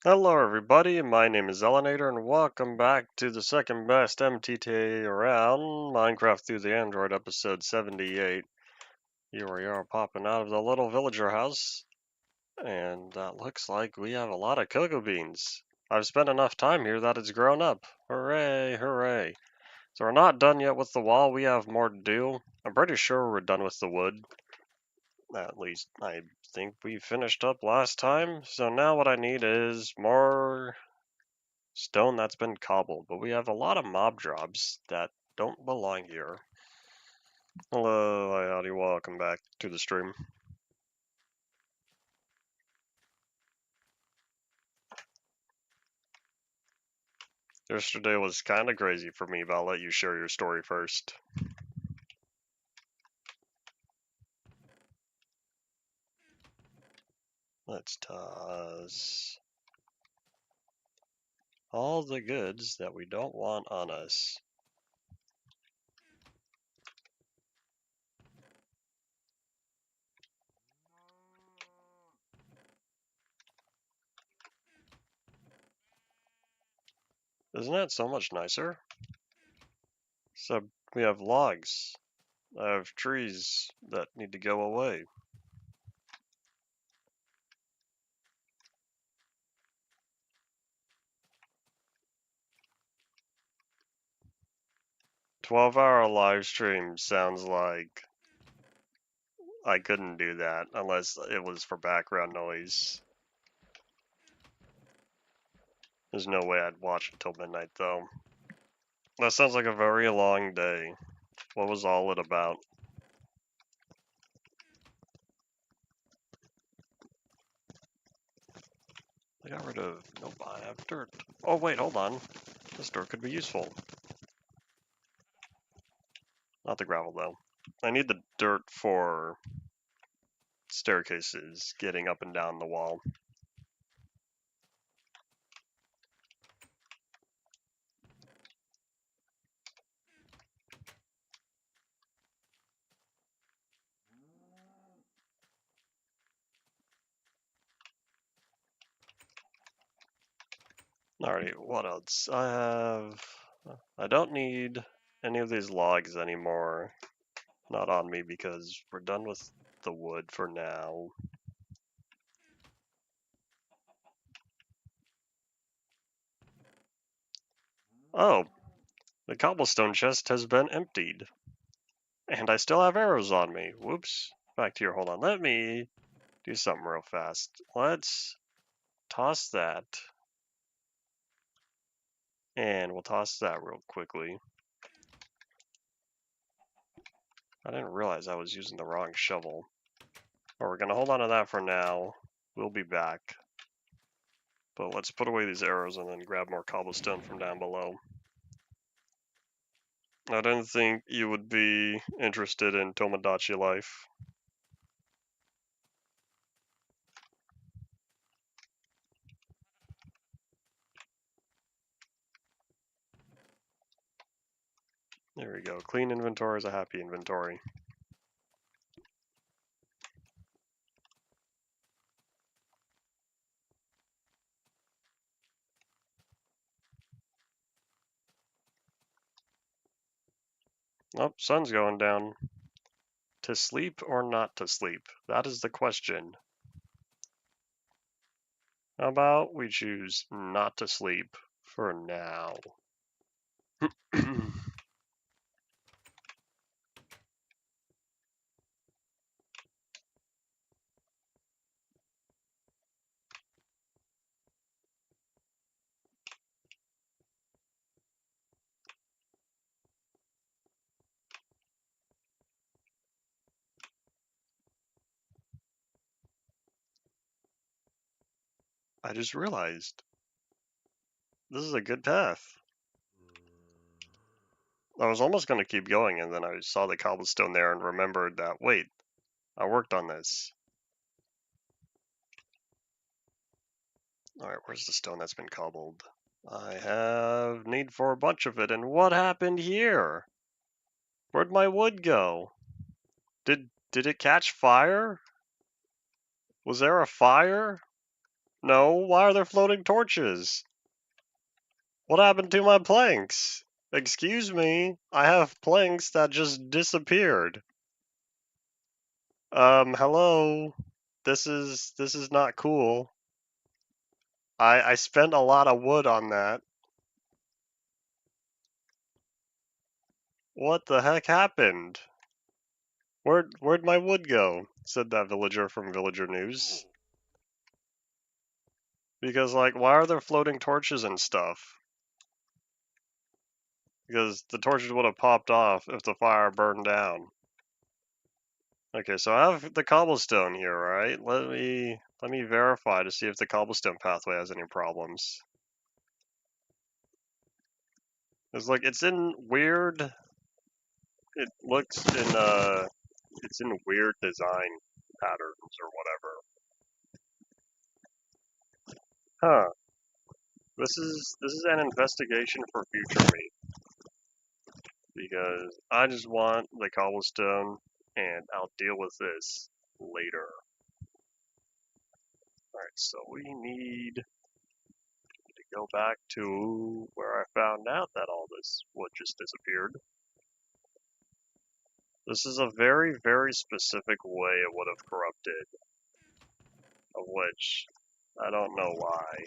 Hello everybody, my name is Elenator and welcome back to the second best MTTA around, Minecraft Through the Android episode 78. Here we are popping out of the little villager house, and that looks like we have a lot of cocoa beans. I've spent enough time here that it's grown up. Hooray, hooray. So we're not done yet with the wall, we have more to do. I'm pretty sure we're done with the wood. At least I think we finished up last time. So now what I need is more stone that's been cobbled, but we have a lot of mob jobs that don't belong here. Hello, howdy, welcome back to the stream. Yesterday was kind of crazy for me, but I'll let you share your story first. Let's toss all the goods that we don't want on us. Isn't that so much nicer? So we have logs. I have trees that need to go away. "12-hour live stream" sounds like I couldn't do that unless it was for background noise. There's no way I'd watch until midnight, though. That sounds like a very long day. What was all it about? I got rid of... Nope, I have dirt. Oh, wait, hold on. This dirt could be useful. Not the gravel, though. I need the dirt for staircases, getting up and down the wall. Alrighty, what else? I don't need any of these logs anymore. Not on me because we're done with the wood for now. Oh, the cobblestone chest has been emptied. And I still have arrows on me. Whoops. Back to your, hold on. Let me do something real fast. Let's toss that. And we'll toss that real quickly. I didn't realize I was using the wrong shovel. But we're going to hold on to that for now. We'll be back. But let's put away these arrows and then grab more cobblestone from down below. I didn't think you would be interested in Tomodachi life. There we go. Clean inventory is a happy inventory. Oh, sun's going down. To sleep or not to sleep? That is the question. How about we choose not to sleep for now? I just realized this is a good path. I was almost going to keep going, and then I saw the cobblestone there and remembered that, wait, I worked on this. Alright, where's the stone that's been cobbled? I have need for a bunch of it, and what happened here? Where'd my wood go? Did it catch fire? Was there a fire? No, why are there floating torches? What happened to my planks? Excuse me, I have planks that just disappeared. Hello? This is not cool. I spent a lot of wood on that. What the heck happened? Where'd my wood go? Said that villager from Villager News. Because, like, why are there floating torches and stuff? Because the torches would have popped off if the fire burned down. Okay, so I have the cobblestone here, right? Let me verify to see if the cobblestone pathway has any problems. It's like it's in weird. It looks it's in weird design patterns or whatever. Huh. This is an investigation for future me because I just want the cobblestone and I'll deal with this later. Alright, so we need to go back to where I found out that all this wood just disappeared. This is a very, very specific way it would have corrupted, of which I don't know why.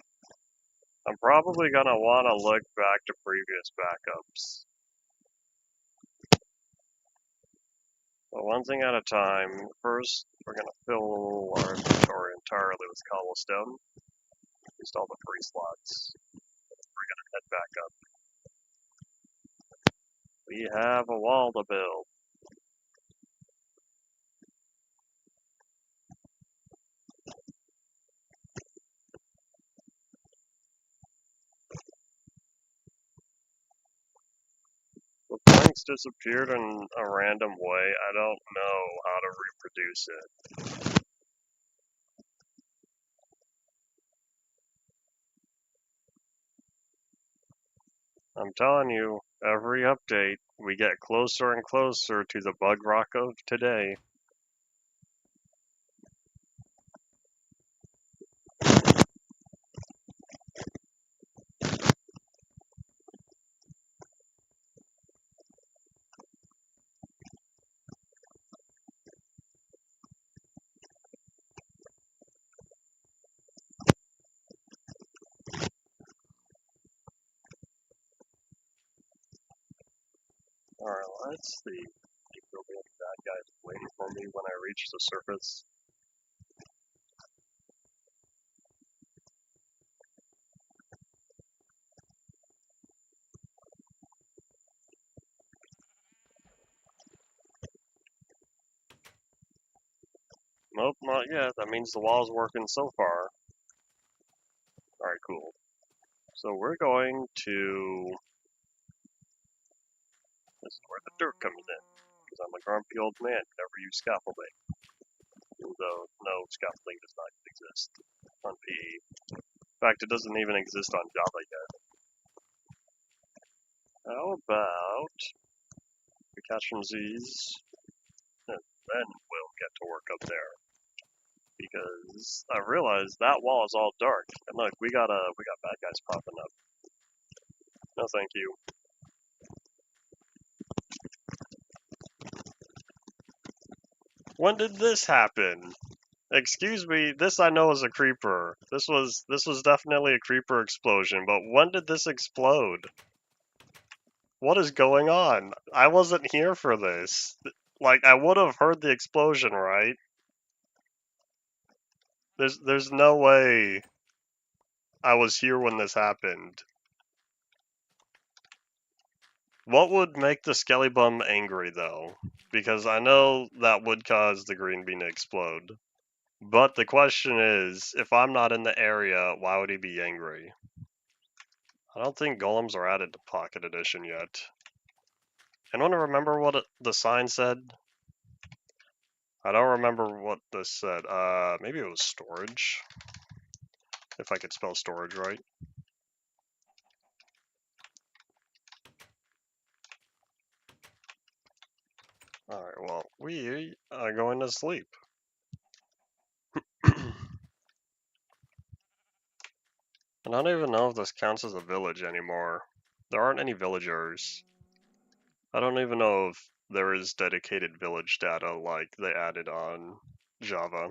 I'm probably gonna want to look back to previous backups. But one thing at a time. First, we're gonna fill our inventory entirely with cobblestone. Used all the free slots. We're gonna head back up. We have a wall to build. The planks disappeared in a random way. I don't know how to reproduce it. I'm telling you, every update, we get closer and closer to the bug rock of today. Alright, let's see. If there'll be any bad guys waiting for me when I reach the surface. Nope, not yet. That means the wall's working so far. Alright, cool. So we're going to... This is where the dirt comes in. Because I'm a grumpy old man who never used scaffolding. Even though no scaffolding does not exist on PE. In fact, it doesn't even exist on Java yet. How about we catch some Z's, and then we'll get to work up there. Because I realized that wall is all dark. And look, we got bad guys popping up. No thank you. When did this happen? Excuse me, this I know is a creeper. This was definitely a creeper explosion, but when did this explode? What is going on? I wasn't here for this. Like, I would have heard the explosion, right? There's no way I was here when this happened. What would make the Skelly Bum angry, though? Because I know that would cause the green bean to explode. But the question is, if I'm not in the area, why would he be angry? I don't think golems are added to Pocket Edition yet. Anyone remember what the sign said? I don't remember what this said. Maybe it was storage. If I could spell storage right. Alright, well, we are going to sleep. I don't even know if this counts as a village anymore. There aren't any villagers. I don't even know if there is dedicated village data like they added on Java.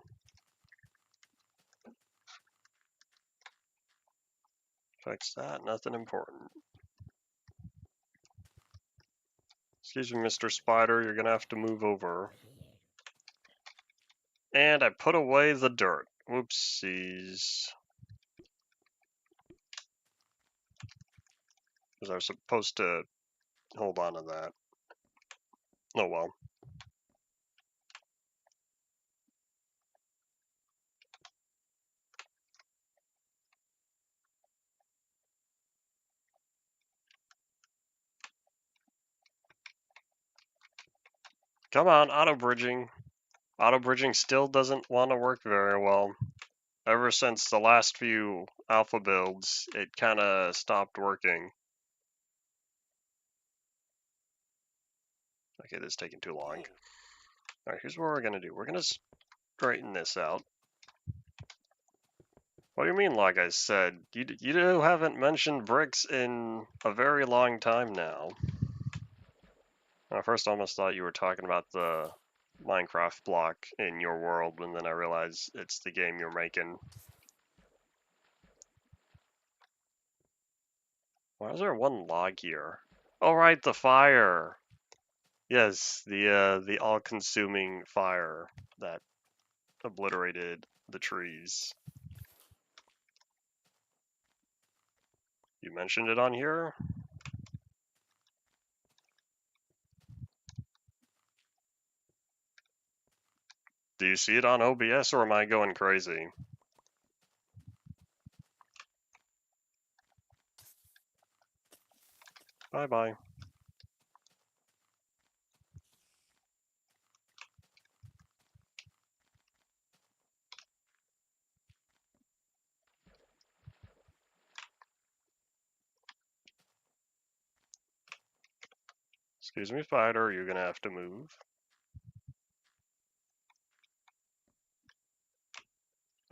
Fix that, nothing important. Excuse me, Mr. Spider, you're gonna have to move over. And I put away the dirt. Whoopsies. Was I supposed to hold on to that? Oh well. Come on, auto-bridging. Auto-bridging still doesn't want to work very well. Ever since the last few alpha builds, it kinda stopped working. Okay, this is taking too long. Alright, here's what we're gonna do. We're gonna straighten this out. What do you mean, like I said? You haven't mentioned bricks in a very long time now. First, I almost thought you were talking about the Minecraft block in your world, and then I realized it's the game you're making. Why is there one log here? Oh, right, the fire. Yes, the all-consuming fire that obliterated the trees. You mentioned it on here? Do you see it on OBS, or am I going crazy? Bye-bye. Excuse me, fighter, you're gonna have to move.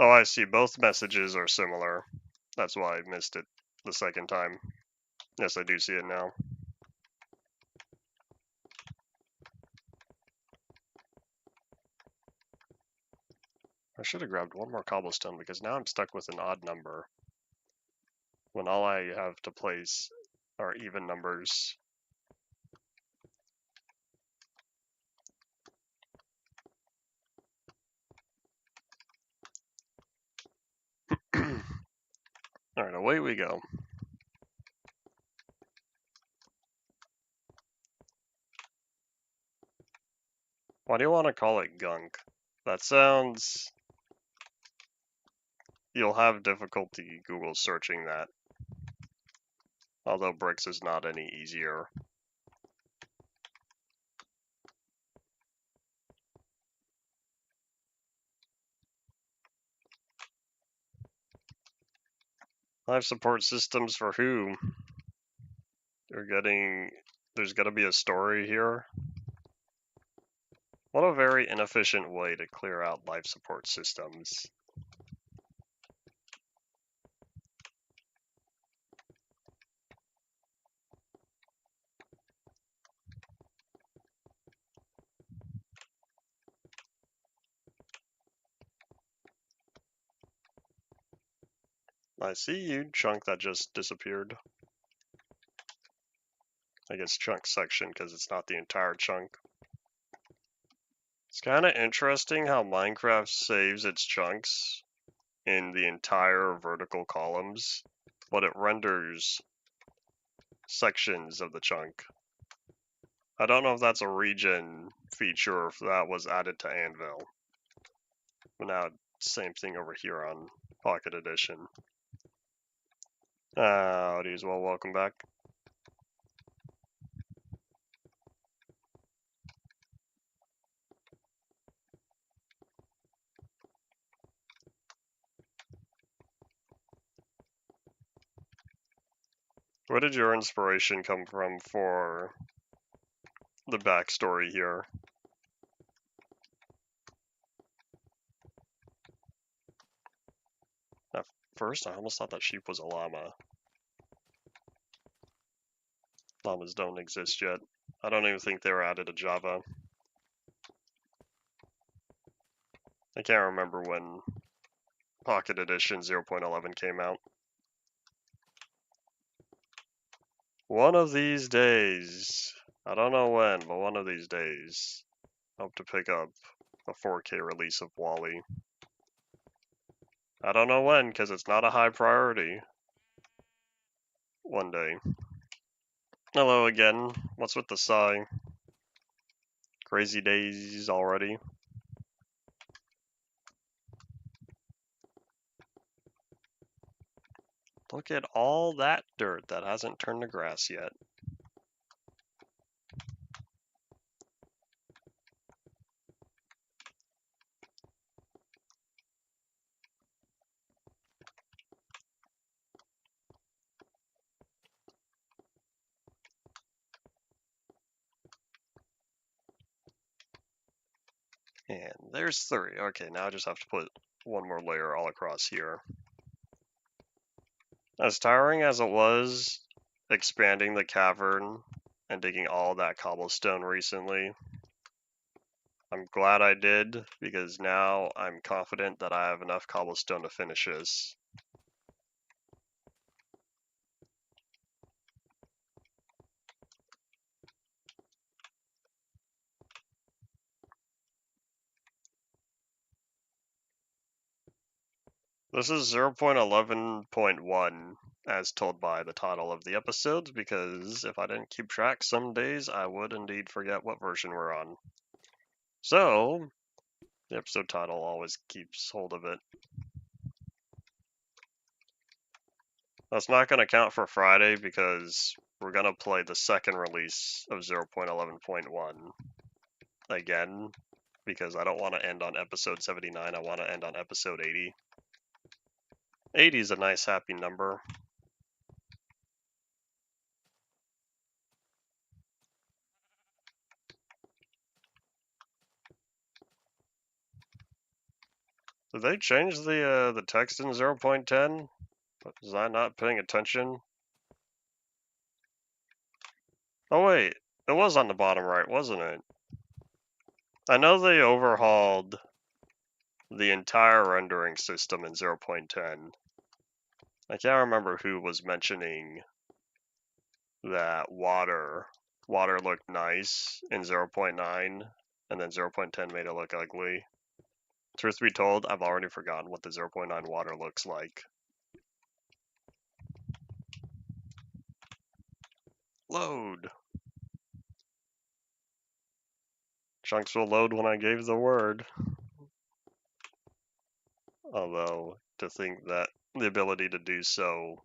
Oh, I see. Both messages are similar. That's why I missed it the second time. Yes, I do see it now. I should have grabbed one more cobblestone because now I'm stuck with an odd number when all I have to place are even numbers. Alright, away we go. Why do you want to call it gunk? That sounds... You'll have difficulty Google searching that. Although bricks is not any easier. Life support systems for who? There's gotta be a story here. What a very inefficient way to clear out life support systems. I see you, chunk that just disappeared. I guess chunk section because it's not the entire chunk. It's kind of interesting how Minecraft saves its chunks in the entire vertical columns, but it renders sections of the chunk. I don't know if that's a region feature or if that was added to Anvil. But now, same thing over here on Pocket Edition. Howdy as well, welcome back. Where did your inspiration come from for the backstory here? At first, I almost thought that sheep was a llama. Llamas don't exist yet. I don't even think they were added to Java. I can't remember when Pocket Edition 0.11 came out. One of these days, I don't know when, but one of these days, I hope to pick up a 4K release of Wall-E. I don't know when, because it's not a high priority. One day. Hello again. What's with the sigh? Crazy days already. Look at all that dirt that hasn't turned to grass yet. And there's 3. Okay, now I just have to put one more layer all across here. As tiring as it was expanding the cavern and digging all that cobblestone recently, I'm glad I did, because now I'm confident that I have enough cobblestone to finish this. This is 0.11.1, as told by the title of the episodes, because if I didn't keep track, some days I would indeed forget what version we're on. So, the episode title always keeps hold of it. That's not going to count for Friday, because we're going to play the second release of 0.11.1 again, because I don't want to end on episode 79, I want to end on episode 80. 80 is a nice happy number. Did they change the text in 0.10? Was I not paying attention? Oh wait, it was on the bottom right, wasn't it? I know they overhauled the entire rendering system in 0.10. I can't remember who was mentioning that water looked nice in 0.9, and then 0.10 made it look ugly. Truth be told, I've already forgotten what the 0.9 water looks like. Load! Chunks will load when I gave the word. Although, to think that the ability to do so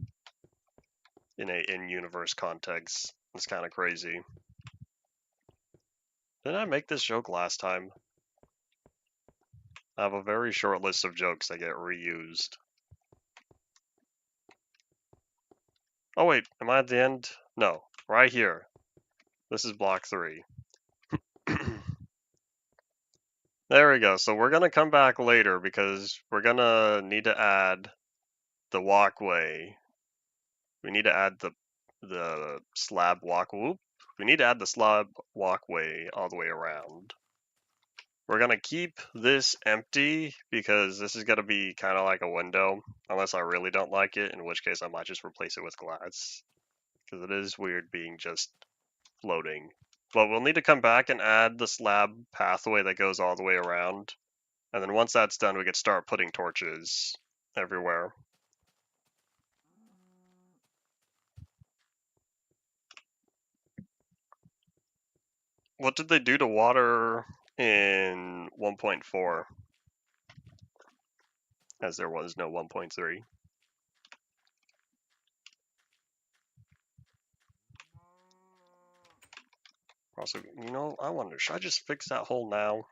in a in-universe context is kind of crazy. Didn't I make this joke last time? I have a very short list of jokes that get reused. Oh wait, am I at the end? No, right here. This is block 3. There we go. So we're gonna come back later because we're gonna need to add the walkway. We need to add the slab walkway. We need to add the slab walkway all the way around. We're gonna keep this empty because this is gonna be kind of like a window, unless I really don't like it, in which case I might just replace it with glass. Because it is weird being just floating. But we'll need to come back and add the slab pathway that goes all the way around. And then once that's done, we could start putting torches everywhere. What did they do to water in 1.4? As there was no 1.3. Also, you know, I wonder, should I just fix that hole now?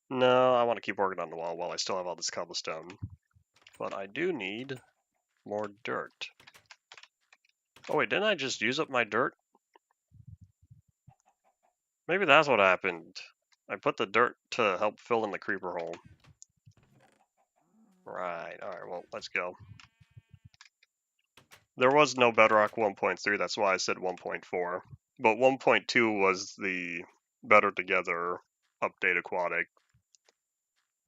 No, I want to keep working on the wall while I still have all this cobblestone. But I do need more dirt. Oh wait, didn't I just use up my dirt? Maybe that's what happened. I put the dirt to help fill in the creeper hole. Right, alright, well, let's go. There was no Bedrock 1.3, that's why I said 1.4. But 1.2 was the Better Together update aquatic.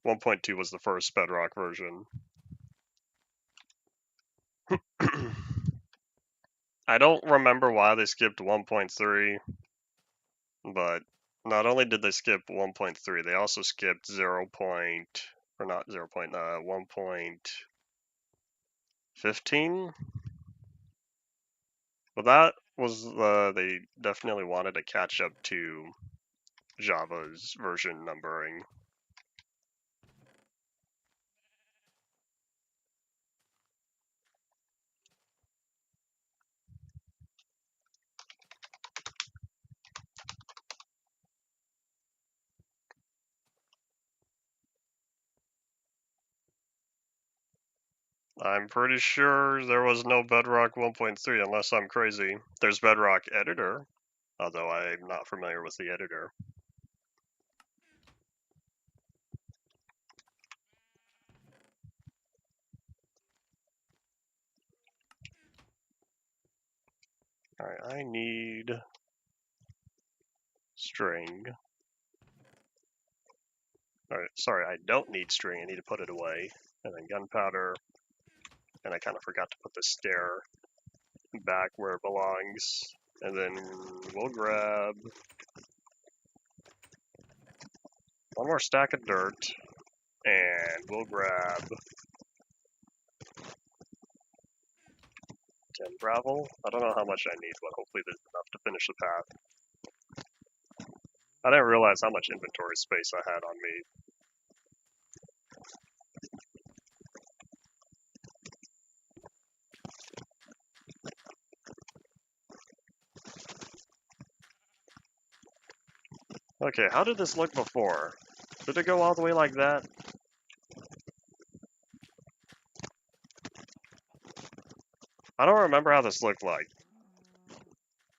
1.2 was the first Bedrock version. I don't remember why they skipped 1.3, but not only did they skip 1.3, they also skipped 1.15. But that was they definitely wanted to catch up to Java's version numbering. I'm pretty sure there was no Bedrock 1.3 unless I'm crazy. There's Bedrock Editor, although I'm not familiar with the editor. Alright, I need string. Alright, sorry, I don't need string, I need to put it away. And then gunpowder, and I kind of forgot to put the stair back where it belongs. And then we'll grab one more stack of dirt, and we'll grab 10 gravel. I don't know how much I need, but hopefully there's enough to finish the path. I didn't realize how much inventory space I had on me. Okay, how did this look before? Did it go all the way like that? I don't remember how this looked like.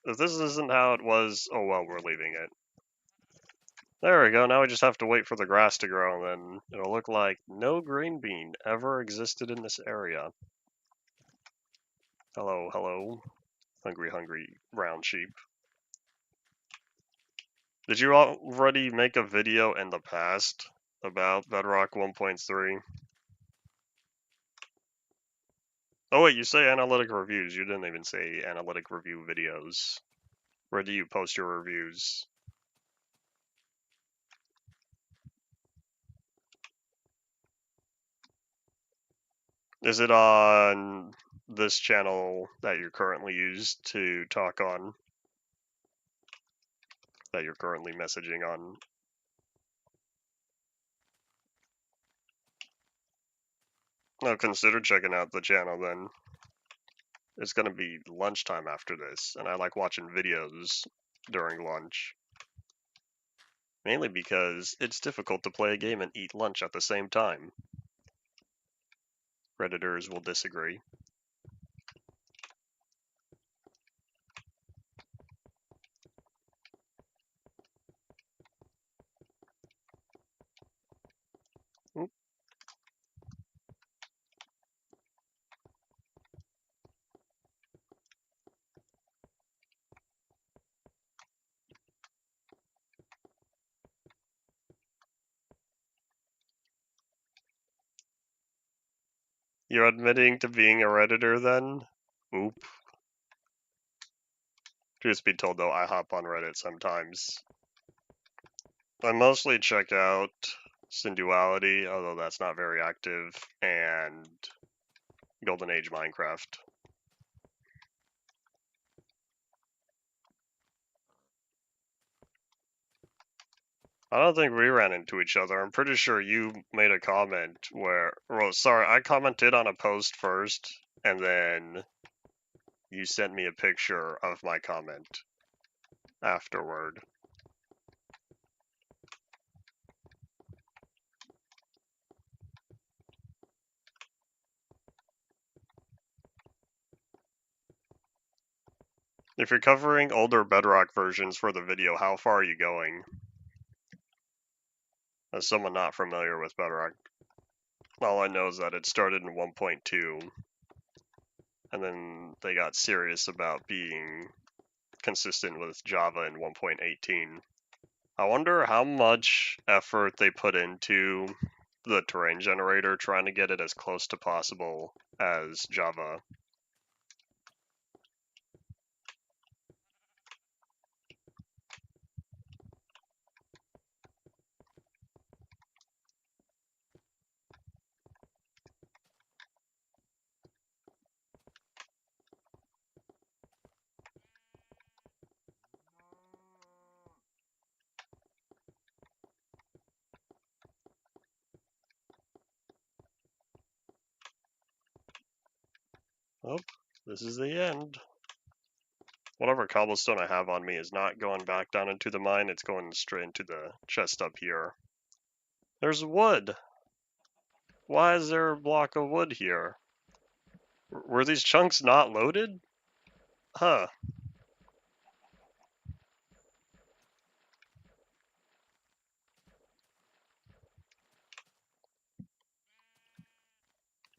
If this isn't how it was, oh well, we're leaving it. There we go, now we just have to wait for the grass to grow, and then it'll look like no green bean ever existed in this area. Hello, hello. Hungry, hungry brown sheep. Did you already make a video in the past about Bedrock 1.3? Oh wait, you say analytic reviews. You didn't even say analytic review videos. Where do you post your reviews? Is it on this channel that you're currently used to talk on? That you're currently messaging on? No, consider checking out the channel then. It's gonna be lunchtime after this, and I like watching videos during lunch. Mainly because it's difficult to play a game and eat lunch at the same time. Redditors will disagree. You're admitting to being a Redditor then? Oop. Truth be told though, I hop on Reddit sometimes. I mostly check out Synduality, although that's not very active, and Golden Age Minecraft. I don't think we ran into each other. I'm pretty sure you made a comment where, well, sorry, I commented on a post first, and then you sent me a picture of my comment afterward. If you're covering older Bedrock versions for the video, how far are you going? As someone not familiar with Bedrock. All I know is that it started in 1.2, and then they got serious about being consistent with Java in 1.18. I wonder how much effort they put into the terrain generator, trying to get it as close to possible as Java. Oh, this is the end. Whatever cobblestone I have on me is not going back down into the mine, it's going straight into the chest up here. There's wood! Why is there a block of wood here? Were these chunks not loaded? Huh.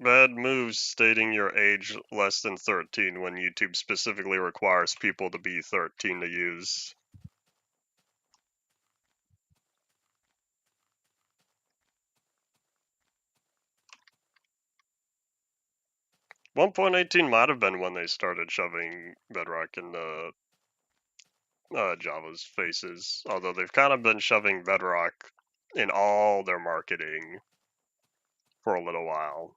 Bad moves stating your age less than 13 when YouTube specifically requires people to be 13 to use. One 1.18 might have been when they started shoving Bedrock in the Java's faces, although they've kind of been shoving Bedrock in all their marketing for a little while.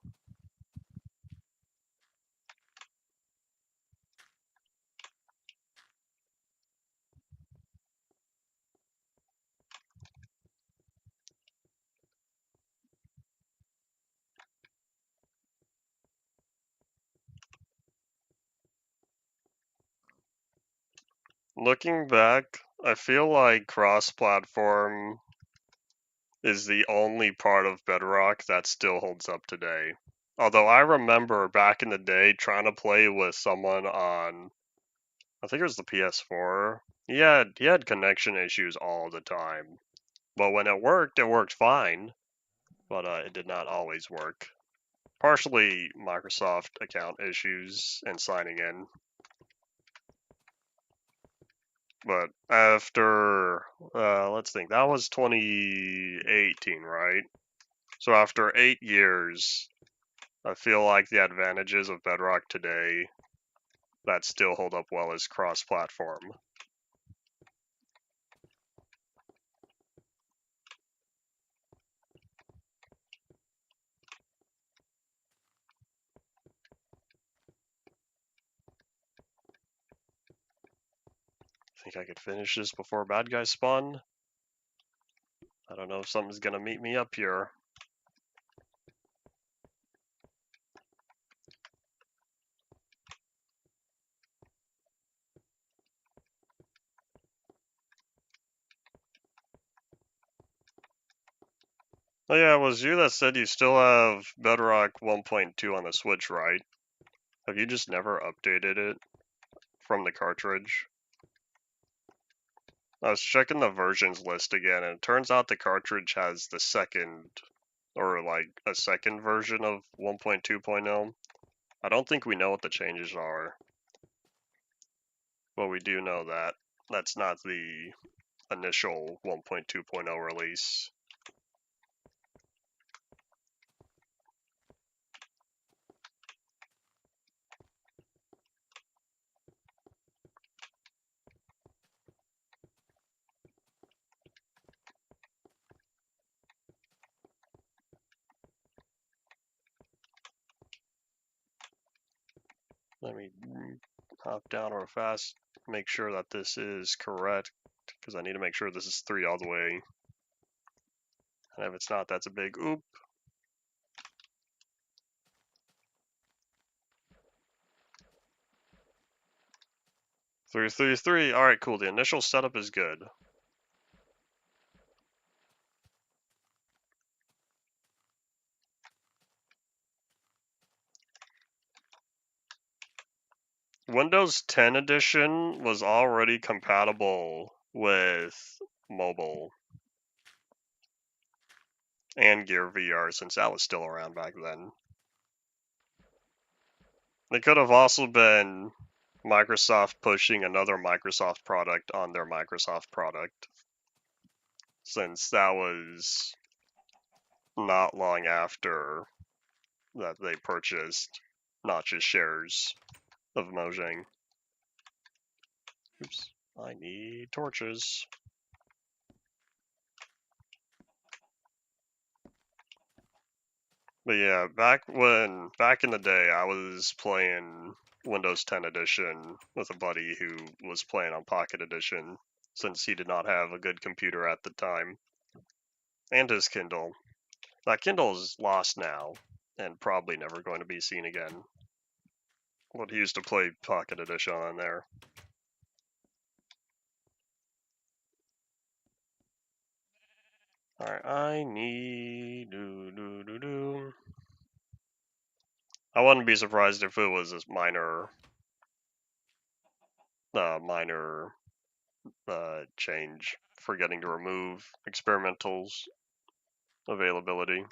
Looking back, I feel like cross-platform is the only part of Bedrock that still holds up today. Although I remember back in the day trying to play with someone on, I think it was the PS4. He had connection issues all the time. But when it worked fine. But it did not always work. Partially Microsoft account issues and signing in. But after, let's think, that was 2018, right? So after 8 years, I feel like the advantages of Bedrock today that still hold up well as cross-platform. Think I could finish this before bad guys spawn? I don't know if something's gonna meet me up here. Oh yeah, it was you that said you still have Bedrock 1.2 on the Switch, right? Have you just never updated it from the cartridge? I was checking the versions list again, and it turns out the cartridge has the second, or like a second version of 1.2.0. I don't think we know what the changes are, but we do know that that's not the initial 1.2.0 release. Let me hop down real fast, make sure that this is correct, because I need to make sure this is 3 all the way. And if it's not, that's a big oop. Three, 3, 3. Alright, cool. The initial setup is good. Windows 10 edition was already compatible with mobile. and Gear VR, since that was still around back then. They could have also been Microsoft pushing another Microsoft product on their Microsoft product, since that was not long after that they purchased Notch's shares of Mojang. Oops, I need torches. But yeah, back in the day, I was playing Windows 10 Edition with a buddy who was playing on Pocket Edition, since he did not have a good computer at the time, and his Kindle. That Kindle is lost now, and probably never going to be seen again. But he used to play Pocket Edition on there. Alright, I need... I wouldn't be surprised if it was a minor change, forgetting to remove experimental's availability.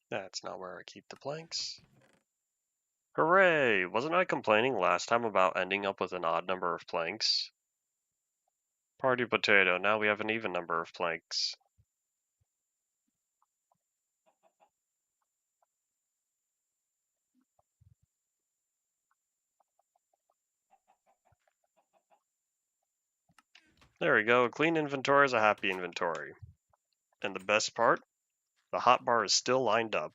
That's not where I keep the planks. Hooray! Wasn't I complaining last time about ending up with an odd number of planks? Party potato, now we have an even number of planks. There we go, a clean inventory is a happy inventory. And the best part? The hotbar is still lined up.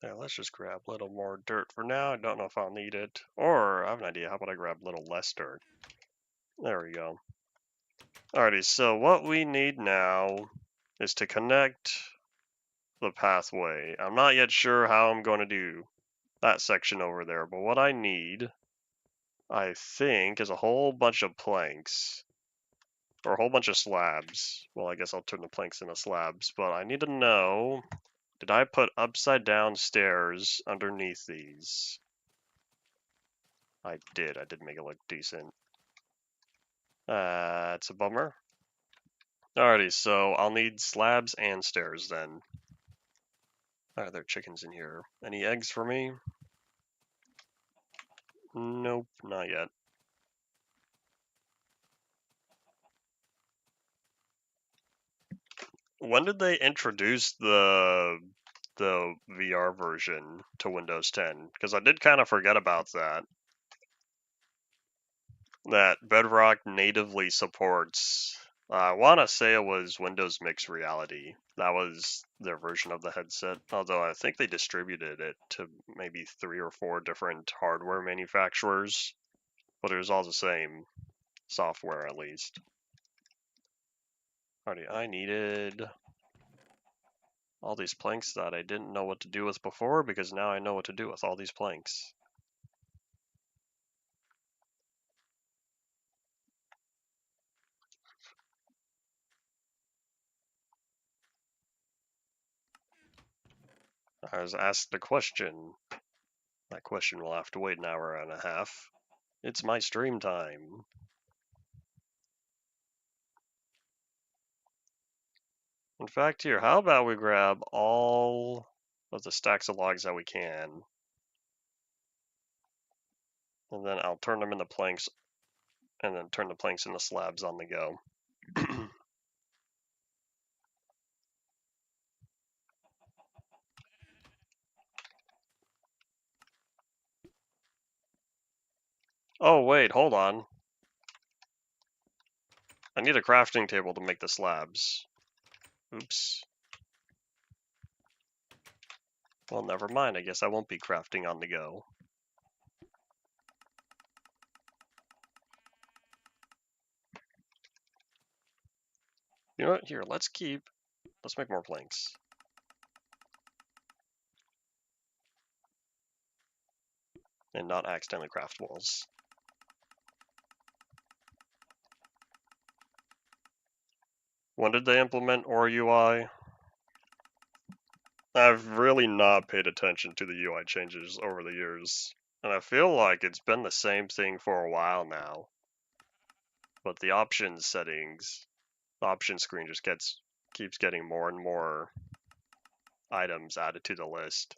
Yeah, let's just grab a little more dirt for now. I don't know if I'll need it. Or, I have an idea, how about I grab a little less dirt? There we go. Alrighty, so what we need now is to connect the pathway. I'm not yet sure how I'm going to do that section over there, but what I need, I think, is a whole bunch of planks. Or a whole bunch of slabs. Well, I guess I'll turn the planks into slabs, but I need to know, did I put upside down stairs underneath these? I did make it look decent. It's a bummer. Alrighty, so I'll need slabs and stairs then. Are there chickens in here? Any eggs for me? Nope, not yet. When did they introduce the VR version to Windows 10? Because I did kind of forget about that. That Bedrock natively supports. I want to say it was Windows Mixed Reality. That was their version of the headset. Although I think they distributed it to maybe 3 or 4 different hardware manufacturers. But it was all the same software, at least. Alrighty, I needed all these planks that I didn't know what to do with before, because now I know what to do with all these planks. I was asked a question. That question will have to wait an hour and a half. It's my stream time. In fact, here, how about we grab all of the stacks of logs that we can, and then I'll turn them into planks, and then turn the planks into slabs on the go. Oh, wait, hold on. I need a crafting table to make the slabs. Oops. Well, never mind. I guess I won't be crafting on the go. You know what? Here, let's make more planks. and not accidentally craft walls. When did they implement Aura UI? I've really not paid attention to the UI changes over the years, and I feel like it's been the same thing for a while now. But the options settings, the option screen just keeps getting more and more items added to the list.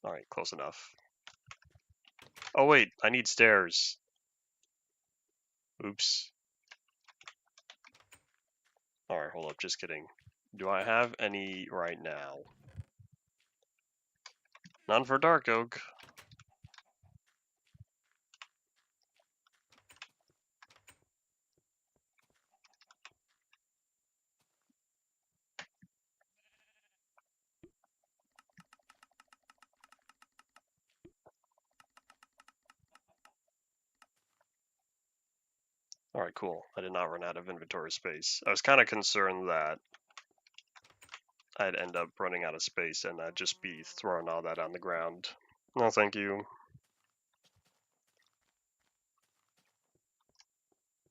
Alright, close enough. Oh wait, I need stairs. Oops. Alright, hold up, just kidding. Do I have any right now? None for Dark Oak. Alright, cool. I did not run out of inventory space. I was kind of concerned that I'd end up running out of space and I'd just be throwing all that on the ground. No, thank you.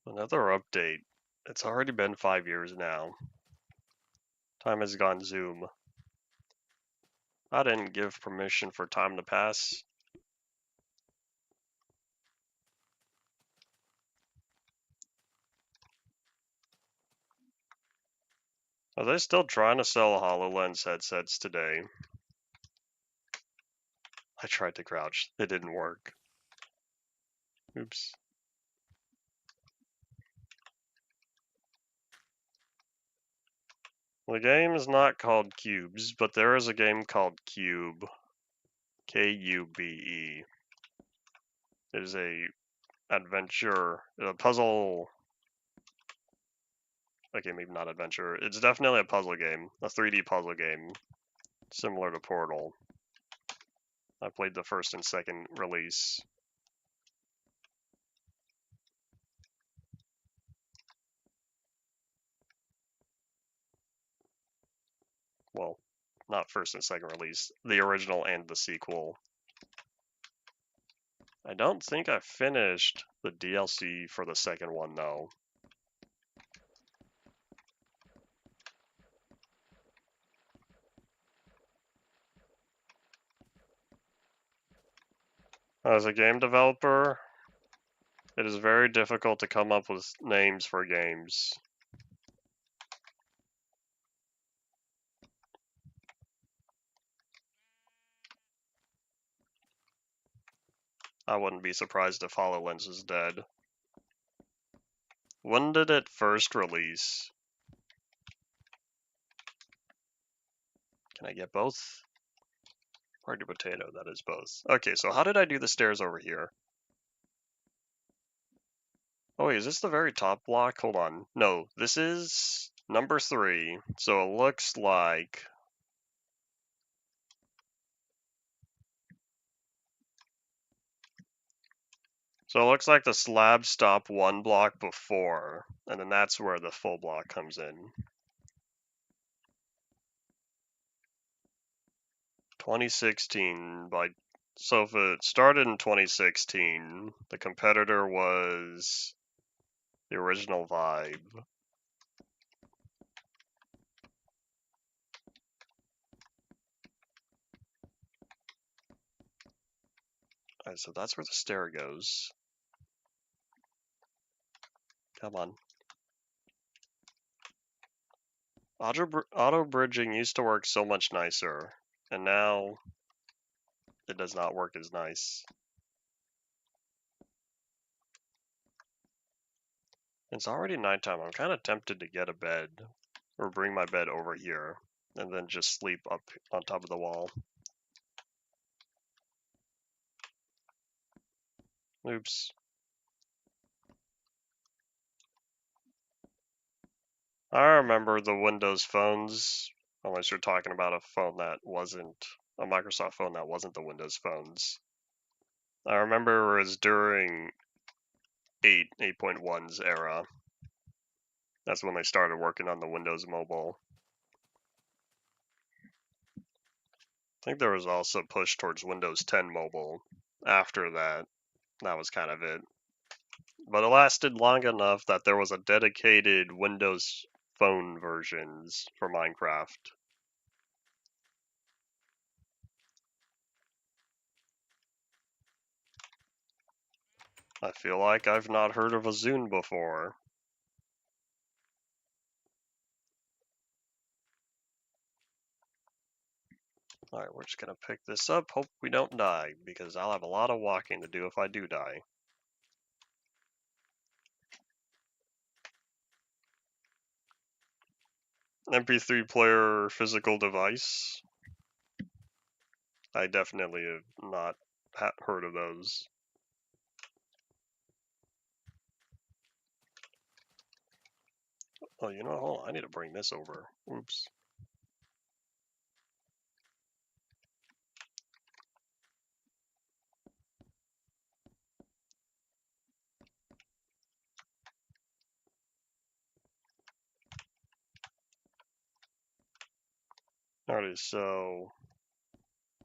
Another update. It's already been 5 years now. Time has gone zoom. I didn't give permission for time to pass. Are they still trying to sell HoloLens headsets today? I tried to crouch. It didn't work. Oops. The game is not called Cubes, but there is a game called Cube. K-U-B-E. It is a adventure, a puzzle. Okay, maybe not adventure. It's definitely a puzzle game, a 3D puzzle game, similar to Portal. I played the first and second release. Well, not first and second release, the original and the sequel. I don't think I finished the DLC for the second one, though. As a game developer, it is very difficult to come up with names for games. I wouldn't be surprised if HoloLens is dead. When did it first release? Can I get both? Party potato, that is both. Okay, so how did I do the stairs over here? Oh wait, is this the very top block? Hold on. No, this is number 3. So it looks like... So it looks like the slabs stop one block before, and then that's where the full block comes in. 2016 by... So if it started in 2016, the competitor was the original Vibe. Alright, so that's where the stair goes. Come on. Auto bridging used to work so much nicer, and now it does not work as nice. It's already nighttime. I'm kind of tempted to get a bed, or bring my bed over here, and then just sleep up on top of the wall. Oops. I remember the Windows phones, unless you're talking about a phone that wasn't, a Microsoft phone that wasn't the Windows phones. I remember it was during 8.1's era. That's when they started working on the Windows Mobile. think there was also push towards Windows 10 Mobile after that. That was kind of it. But it lasted long enough that there was a dedicated Windows Phone versions for Minecraft. I feel like I've not heard of a Zune before. Alright, we're just gonna pick this up, hope we don't die, because I'll have a lot of walking to do if I do die. MP3 player physical device. I definitely have not heard of those. Oh, you know, hold on, I need to bring this over. Oops. Alrighty, so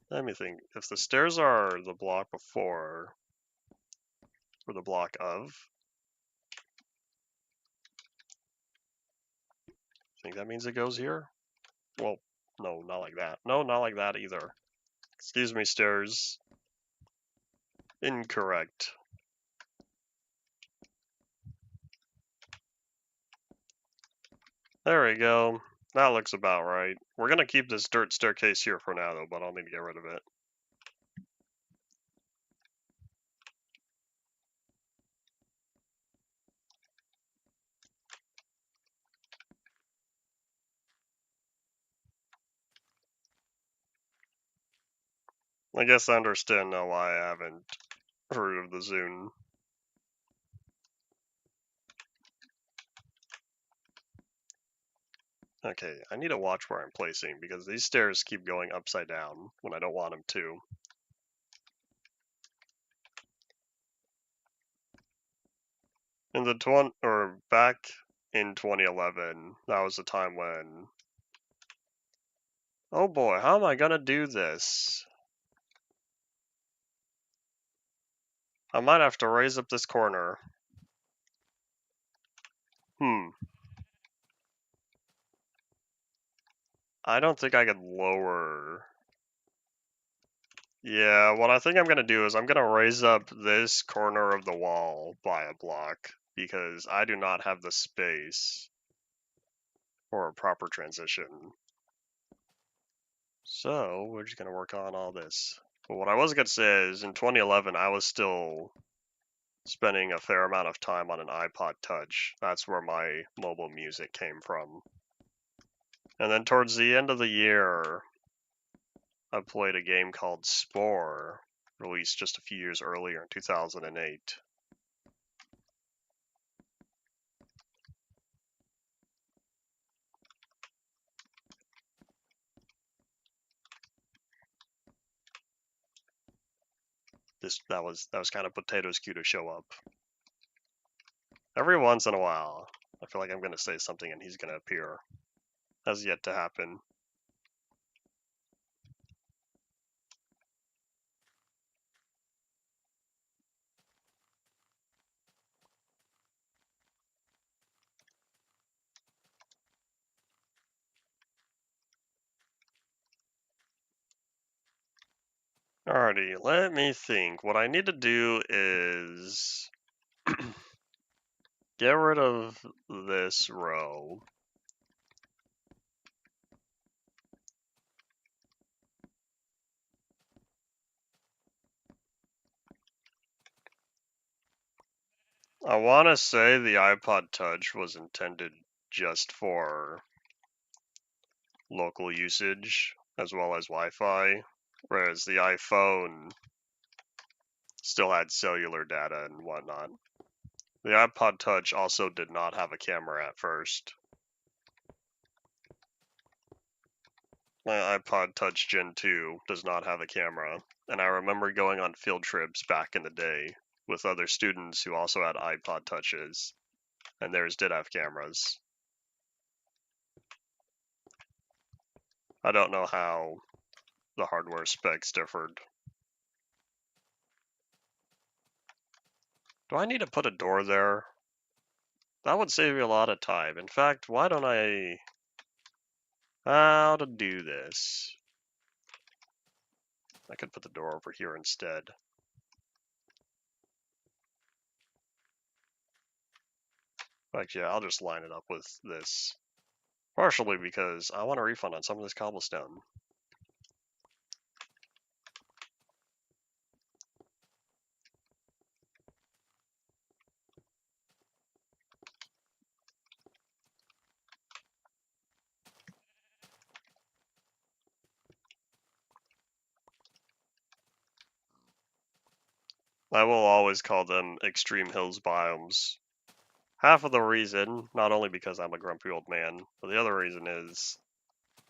let me think. If the stairs are the block before, or the block of, I think that means it goes here? Well, no, not like that. No, not like that either. Excuse me, stairs. Incorrect. There we go. That looks about right. We're gonna keep this dirt staircase here for now, though, but I'll need to get rid of it. I guess I understand now why I haven't heard of the Zune. Okay, I need to watch where I'm placing, because these stairs keep going upside down when I don't want them to. In the back in 2011, that was the time when, oh boy, how am I gonna do this? I might have to raise up this corner. I don't think I could lower. Yeah, what I think I'm gonna do is I'm gonna raise up this corner of the wall by a block, because I do not have the space for a proper transition. So we're just gonna work on all this. But what I was gonna say is in 2011 I was still spending a fair amount of time on an iPod Touch. That's where my mobile music came from. And then towards the end of the year, I played a game called Spore, released just a few years earlier in 2008. That was kind of Potato's cue to show up. Every once in a while, I feel like I'm gonna say something and he's gonna appear. Has yet to happen. Alrighty, let me think. What I need to do is get rid of this row. I want to say the iPod Touch was intended just for local usage as well as Wi-Fi, whereas the iPhone still had cellular data and whatnot. The iPod Touch also did not have a camera at first. My iPod Touch Gen 2 does not have a camera, and I remember going on field trips back in the day with other students who also had iPod Touches, and theirs did have cameras. I don't know how the hardware specs differed. Do I need to put a door there? That would save me a lot of time. In fact, why don't I... How to do this? I could put the door over here instead. Actually, yeah, I'll just line it up with this. Partially because I want a refund on some of this cobblestone. I will always call them extreme hills biomes. Half of the reason, not only because I'm a grumpy old man, but the other reason is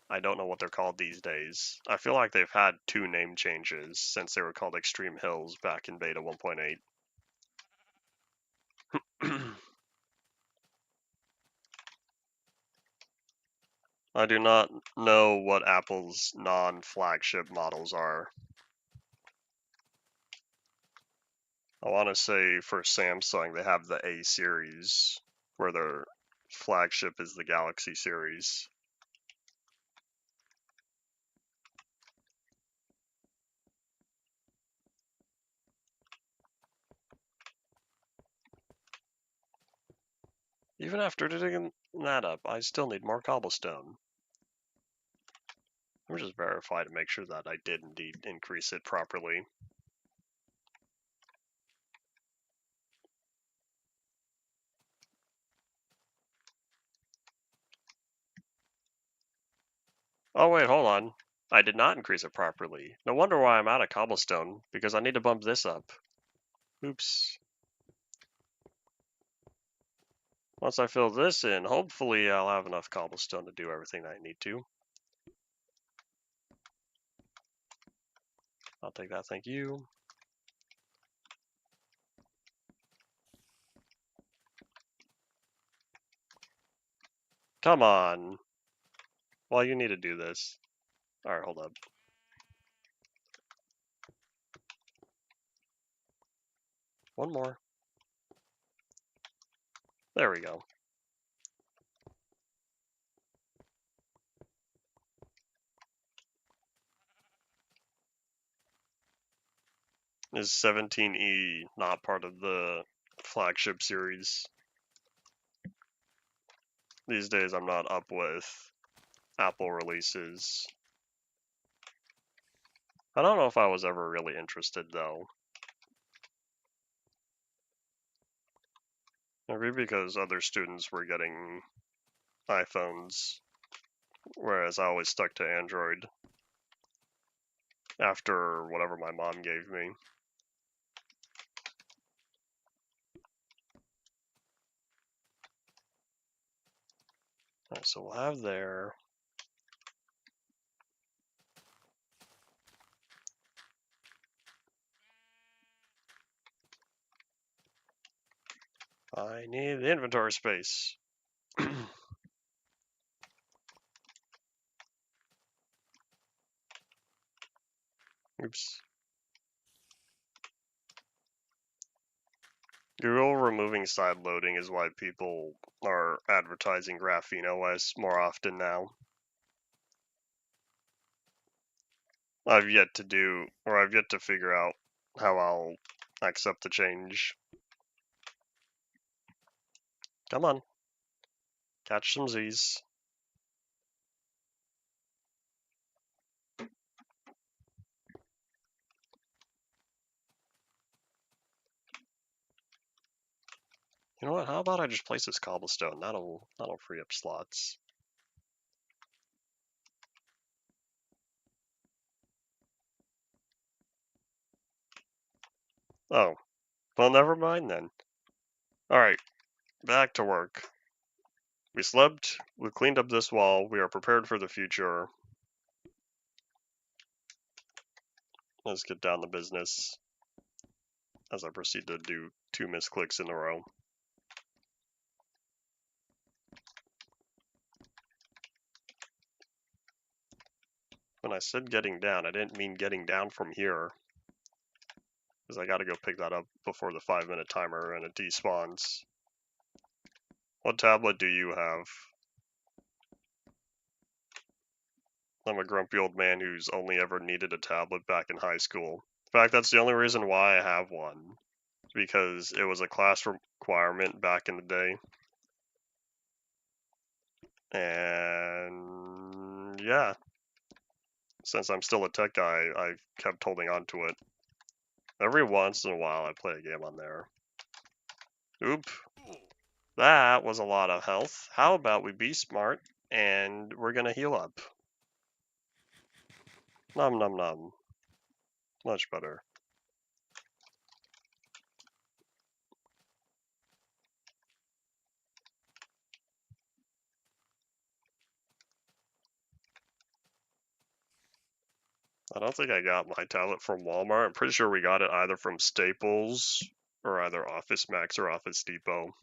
I don't know what they're called these days. I feel like they've had 2 name changes since they were called Extreme Hills back in beta 1.8. I do not know what Apple's non-flagship models are. I want to say for Samsung, they have the A series, where their flagship is the Galaxy series. Even after digging that up, I still need more cobblestone. Let me just verify to make sure that I did indeed increase it properly. Oh wait, hold on. I did not increase it properly. No wonder why I'm out of cobblestone, because I need to bump this up. Oops. Once I fill this in, hopefully I'll have enough cobblestone to do everything I need to. I'll take that, thank you. Come on. Well, you need to do this. Alright, hold up. One more. There we go. Is 17E not part of the flagship series? These days I'm not up with Apple releases. I don't know if I was ever really interested though. Maybe because other students were getting iPhones, whereas I always stuck to Android after whatever my mom gave me. Alright, so we'll have there. I need the inventory space. Oops. Google removing side loading is why people are advertising Graphene OS more often now. I've yet to figure out how I'll accept the change. Come on. Catch some Z's. You know what? How about I just place this cobblestone? That'll free up slots. Oh, well, never mind then. Alright, back to work. We slept, we cleaned up this wall, we are prepared for the future. Let's get down to business as I proceed to do 2 misclicks in a row. When I said getting down. I didn't mean getting down from here. Because I gotta go pick that up before the 5-minute timer and it despawns. What tablet do you have? I'm a grumpy old man who's only ever needed a tablet back in high school. In fact, that's the only reason why I have one. Because it was a class requirement back in the day. And yeah, since I'm still a tech guy, I've kept holding on to it. Every once in a while, I play a game on there. Oop. That was a lot of health. How about we be smart and we're gonna heal up? Nom nom nom. Much better. I don't think I got my tablet from Walmart. I'm pretty sure we got it either from Staples or either Office Max or Office Depot.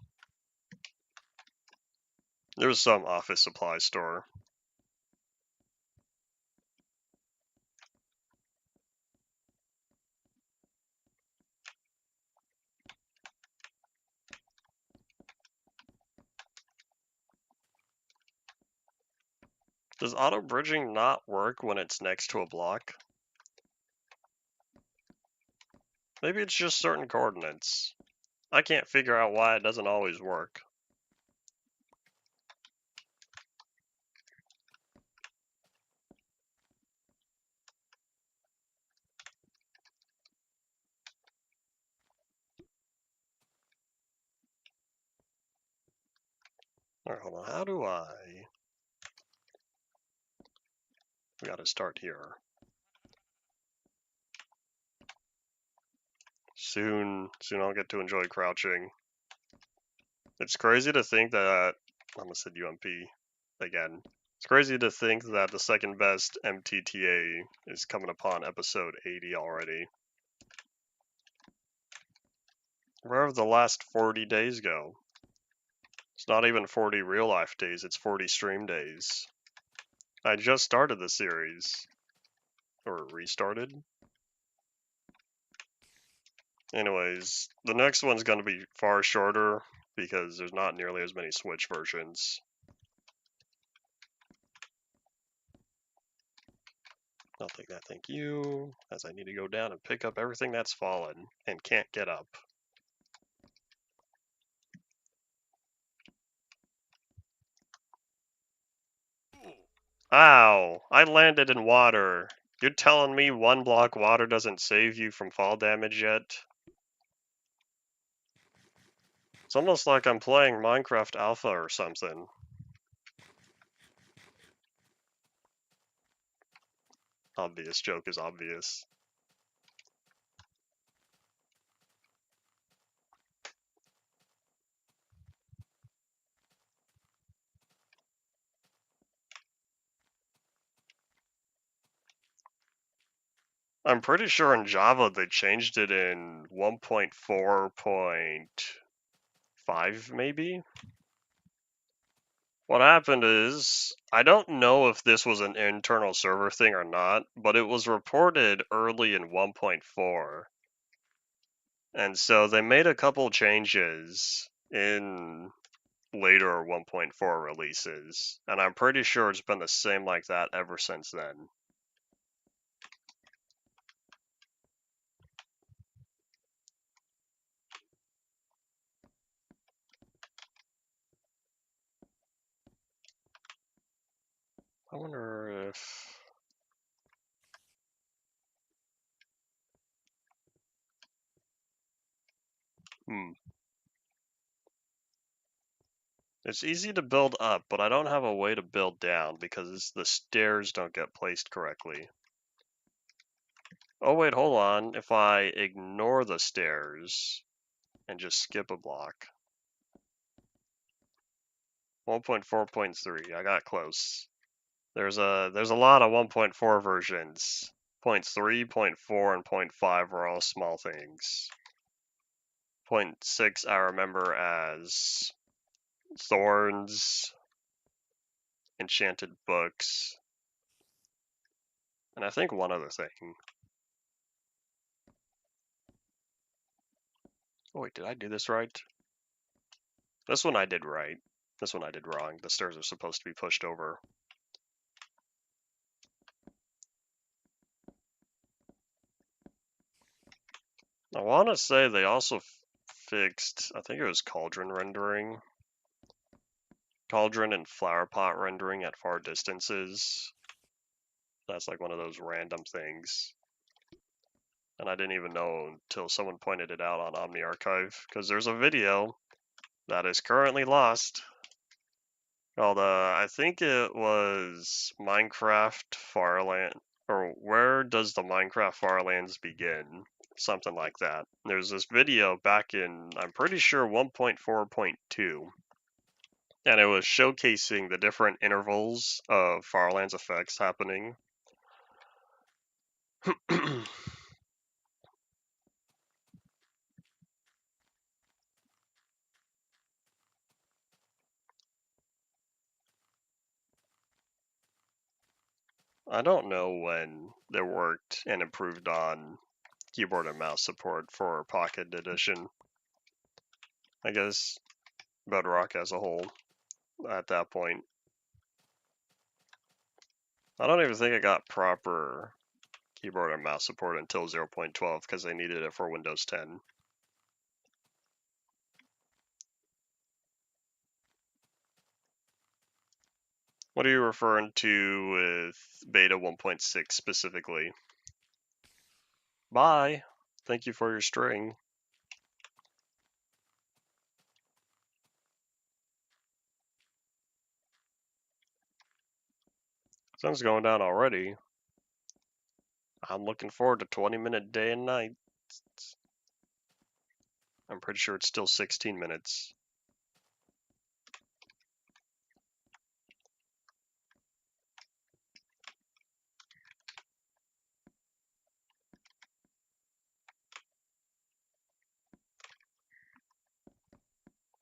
There was some office supply store. Does auto bridging not work when it's next to a block? Maybe it's just certain coordinates. I can't figure out why it doesn't always work. Alright, hold on. How do I... We gotta start here. Soon I'll get to enjoy crouching. It's crazy to think that... I almost said UMP again. It's crazy to think that the second best MTTA is coming upon episode 80 already. Where have the last 40 days go? It's not even 40 real life days, it's 40 stream days. I just started the series. Or restarted. Anyways, the next one's going to be far shorter because there's not nearly as many Switch versions. I'll take that, thank you, as I need to go down and pick up everything that's fallen and can't get up. Ow! I landed in water. You're telling me 1 block water doesn't save you from fall damage yet? It's almost like I'm playing Minecraft Alpha or something. Obvious joke is obvious. I'm pretty sure in Java they changed it in 1.4.5 maybe? What happened is, I don't know if this was an internal server thing or not, but it was reported early in 1.4. And so they made a couple changes in later 1.4 releases, and I'm pretty sure it's been the same like that ever since then. I wonder if... It's easy to build up, but I don't have a way to build down because the stairs don't get placed correctly. Oh wait, hold on. If I ignore the stairs and just skip a block. 1.4.3, I got close. There's a lot of 1.4 versions. 0.3, 0.4, and 0.5 are all small things. 0.6 I remember as thorns, enchanted books, And I think one other thing. Oh wait, did I do this right? This one I did right. This one I did wrong. The stairs are supposed to be pushed over. I want to say they also fixed, I think it was cauldron rendering. Cauldron and flower pot rendering at far distances. That's like one of those random things. And I didn't even know until someone pointed it out on Omni Archive, because there's a video that is currently lost called, I think it was Minecraft Farland, or Where Does the Minecraft Farlands Begin? Something like that. There's this video back in, I'm pretty sure 1.4.2, and it was showcasing the different intervals of Farlands effects happening. I don't know when they worked and improved on keyboard and mouse support for Pocket Edition. I guess Bedrock as a whole at that point. I don't even think it got proper keyboard and mouse support until 0.12 because they needed it for Windows 10. What are you referring to with beta 1.6 specifically? Bye. Thank you for your string. Sun's going down already. I'm looking forward to 20-minute day and night. I'm pretty sure it's still 16 minutes.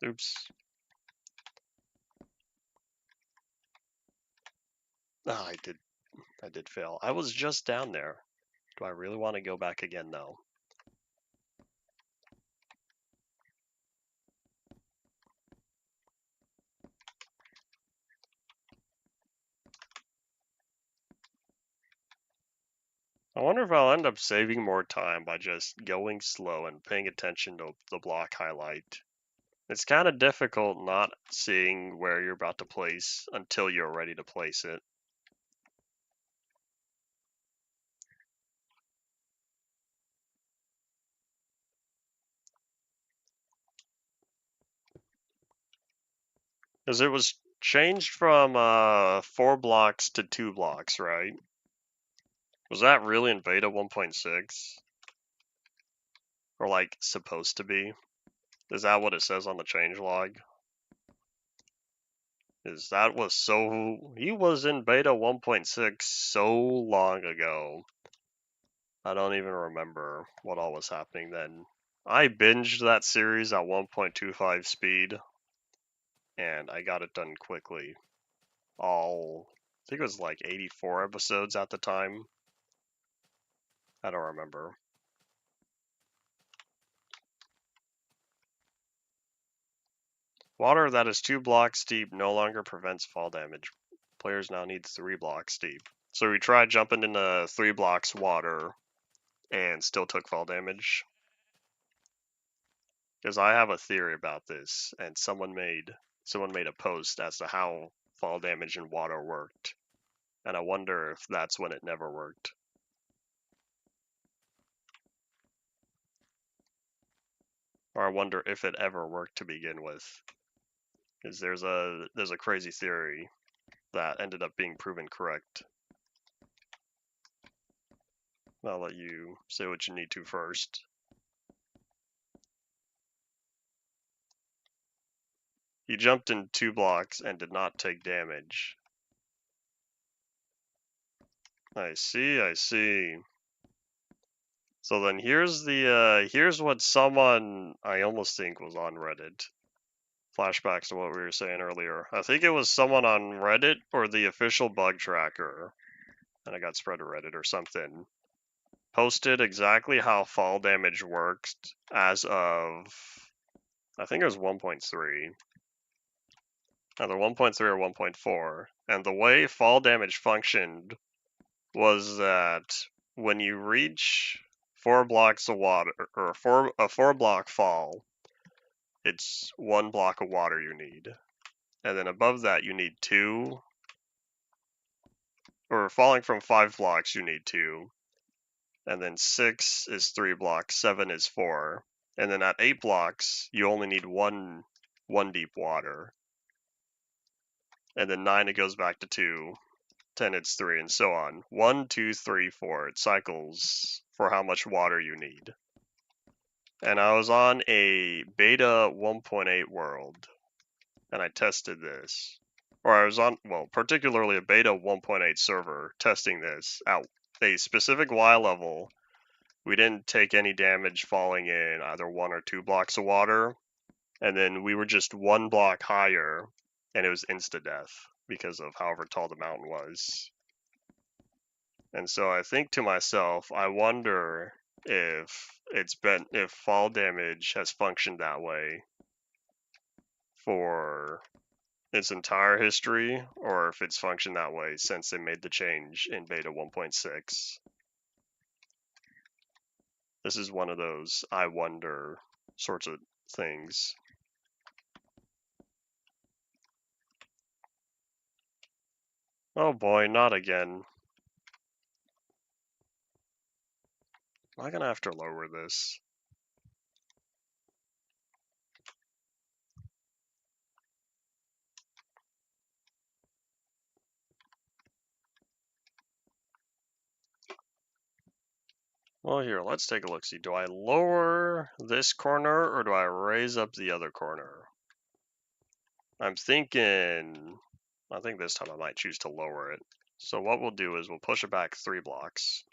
Oops. Oh, I did fail. I was just down there. Do I really want to go back again though? I wonder if I'll end up saving more time by just going slow and paying attention to the block highlight. It's kind of difficult not seeing where you're about to place until you're ready to place it. Because it was changed from 4 blocks to 2 blocks, right? Was that really in beta 1.6? Or like supposed to be? Is that what it says on the changelog? Is that was so... He was in beta 1.6 so long ago. I don't even remember what all was happening then. I binged that series at 1.25 speed, and I got it done quickly. I think it was like 84 episodes at the time. I don't remember. Water that is 2 blocks deep no longer prevents fall damage. Players now need 3 blocks deep. So we tried jumping into 3 blocks water and still took fall damage. Because I have a theory about this, and someone made a post as to how fall damage in water worked. And I wonder if that's when it never worked. Or I wonder if it ever worked to begin with. Because there's a crazy theory that ended up being proven correct. I'll let you say what you need to first. He jumped in 2 blocks and did not take damage. I see. So then here's what someone I almost think was on Reddit. Flashbacks to what we were saying earlier. I think it was someone on Reddit or the official bug tracker. and I got spread to Reddit or something, posted exactly how fall damage worked as of, I think it was 1.3, either 1.3 or 1.4, and the way fall damage functioned was that when you reach 4 blocks of water, or a 4-block fall, it's 1 block of water you need. And then above that you need 2, or falling from 5 blocks you need 2. And then 6 is 3 blocks, 7 is 4. And then at 8 blocks, you only need 1 deep water. And then 9 it goes back to 2, 10 it's 3, and so on. 1, 2, 3, 4. It cycles for how much water you need. And I was on a beta 1.8 world, and I tested this. Or I was on, well, particularly a beta 1.8 server testing this at a specific Y level. We didn't take any damage falling in either 1 or 2 blocks of water, and then we were just 1 block higher, and it was insta-death because of however tall the mountain was. And so I think to myself, I wonder if if fall damage has functioned that way for its entire history, or if it's functioned that way since they made the change in beta 1.6. This is one of those I wonder sorts of things. Oh boy, not again. Am I gonna have to lower this? Well, here, let's take a look. See, do I lower this corner or do I raise up the other corner? I'm thinking, I think this time I might choose to lower it. So what we'll do is we'll push it back 3 blocks.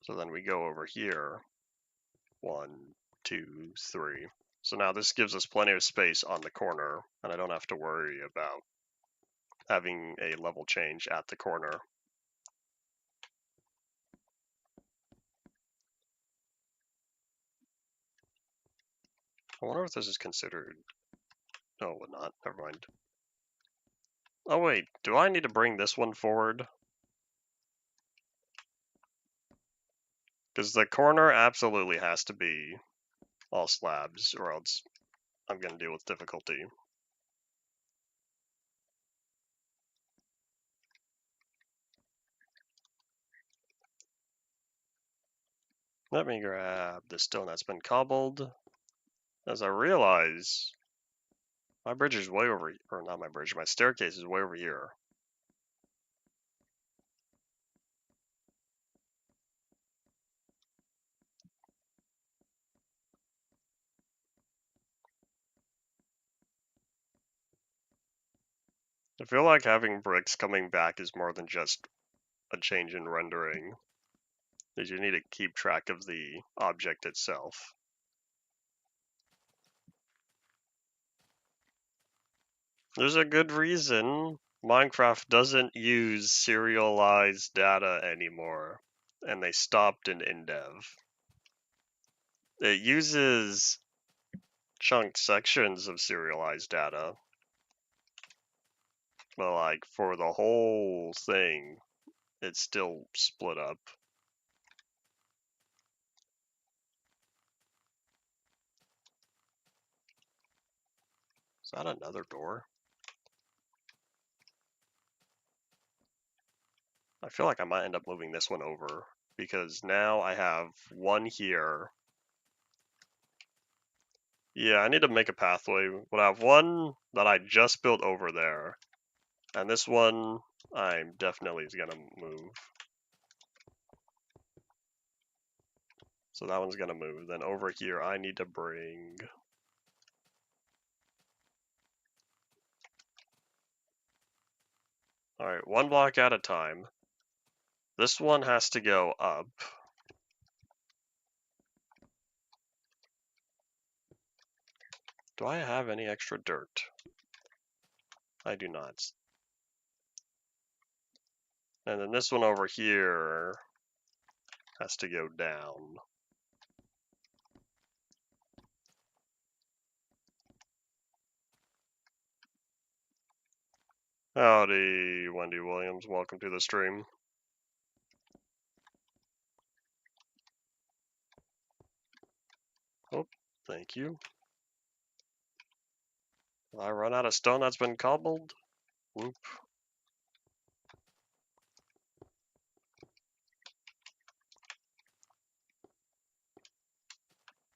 So then we go over here. 1, 2, 3. So now this gives us plenty of space on the corner, and I don't have to worry about having a level change at the corner. I wonder if this is considered... No, it would not. Never mind. Oh wait, do I need to bring this one forward? Because the corner absolutely has to be all slabs, or else I'm going to deal with difficulty. Let me grab the stone that's been cobbled. As I realize, my bridge is way over, or not my bridge, my staircase is way over here. I feel like having bricks coming back is more than just a change in rendering, because you need to keep track of the object itself. There's a good reason Minecraft doesn't use serialized data anymore, and they stopped in InDev. It uses chunk sections of serialized data, but like for the whole thing, it's still split up. Is that another door? I feel like I might end up moving this one over, because now I have one here. Yeah, I need to make a pathway. But I have one that I just built over there, and this one I'm definitely gonna move. So that one's gonna move. Then over here I need to bring... Alright, 1 block at a time. This one has to go up. Do I have any extra dirt? I do not. And then this one over here has to go down. Howdy, Wendy Williams. Welcome to the stream. Oh, thank you. Have I run out of stone that's been cobbled? Whoop.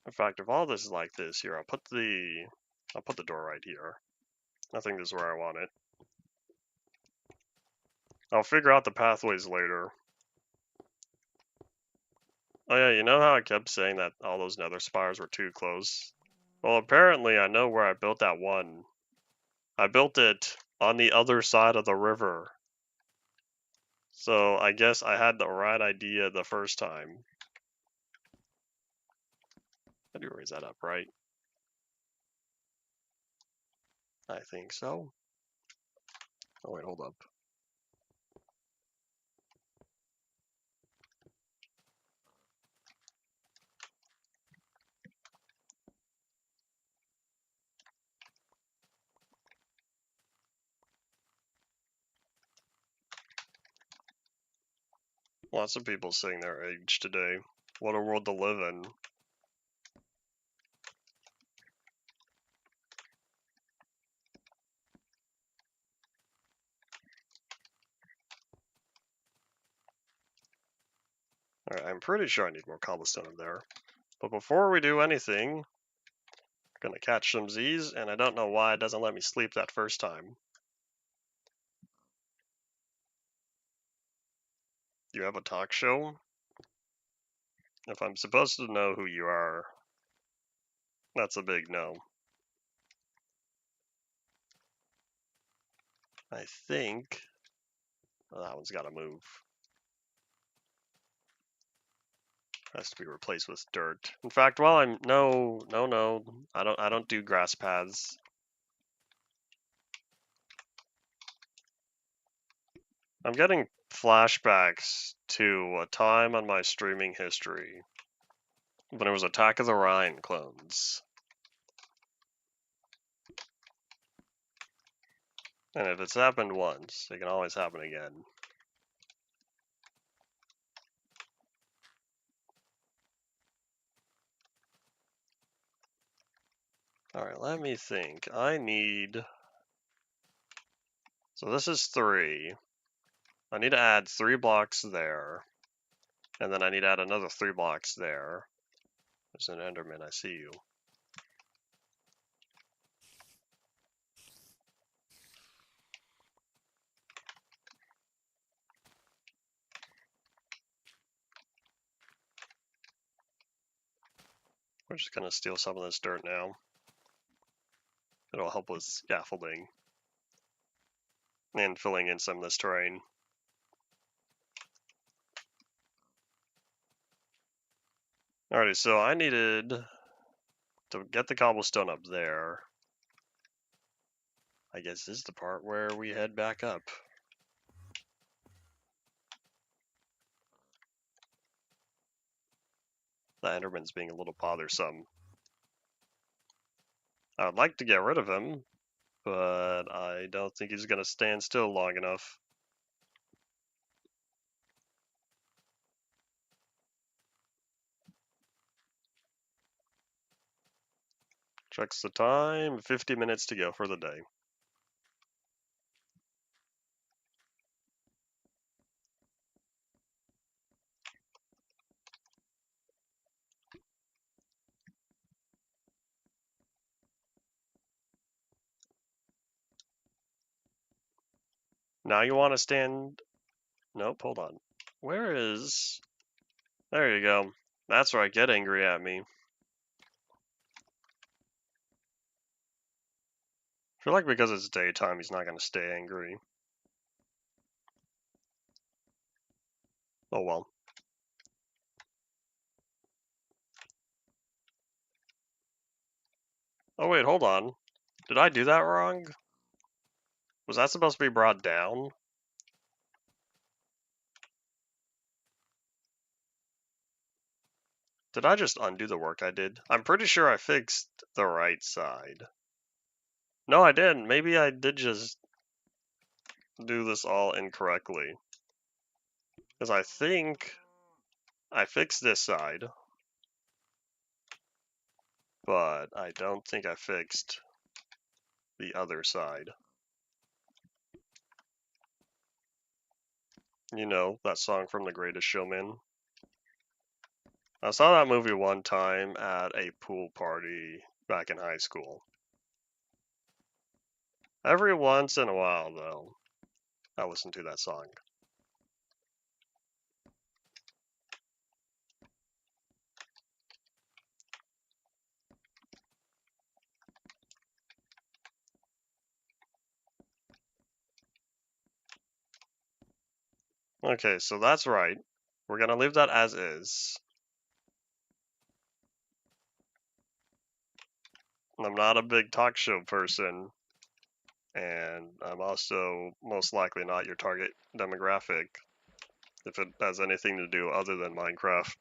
In fact, if all this is like this here, I'll put the door right here. I think this is where I want it. I'll figure out the pathways later. Oh yeah, you know how I kept saying that all those nether spires were too close? Well, apparently I know where I built that one. I built it on the other side of the river. So I guess I had the right idea the first time. I do raise that up, right? I think so. Oh wait, hold up. Lots of people saying their age today. What a world to live in. Alright, I'm pretty sure I need more cobblestone in there. But before we do anything, I'm gonna catch some Z's, and I don't know why it doesn't let me sleep that first time. You have a talk show? If I'm supposed to know who you are, that's a big no. I think that one's gotta move. Has to be replaced with dirt. In fact, while I'm no, I don't do grass paths. I'm getting flashbacks to a time on my streaming history when it was Attack of the Rhine clones. And if it's happened once, it can always happen again. Alright, let me think. I need... So this is 3. I need to add 3 blocks there. And then I need to add another 3 blocks there. There's an Enderman, I see you. We're just gonna steal some of this dirt now. It'll help with scaffolding. And filling in some of this terrain. Alrighty, so I needed to get the cobblestone up there. I guess this is the part where we head back up. The Enderman's being a little bothersome. I would like to get rid of him, but I don't think he's going to stand still long enough. Checks the time, 50 minutes to go for the day. Now you want to stand... Nope, hold on. Where is... There you go. That's right, get angry at me. I feel like because it's daytime, he's not going to stay angry. Oh well. Oh wait, hold on. Did I do that wrong? Was that supposed to be brought down? Did I just undo the work I did? I'm pretty sure I fixed the right side. No, I didn't. Maybe I did just do this all incorrectly. Because I think I fixed this side, but I don't think I fixed the other side. You know, that song from The Greatest Showman? I saw that movie one time at a pool party back in high school. Every once in a while, though, I listen to that song. Okay, so that's right. We're gonna leave that as is. I'm not a big talk show person, and I'm also most likely not your target demographic if it has anything to do other than Minecraft.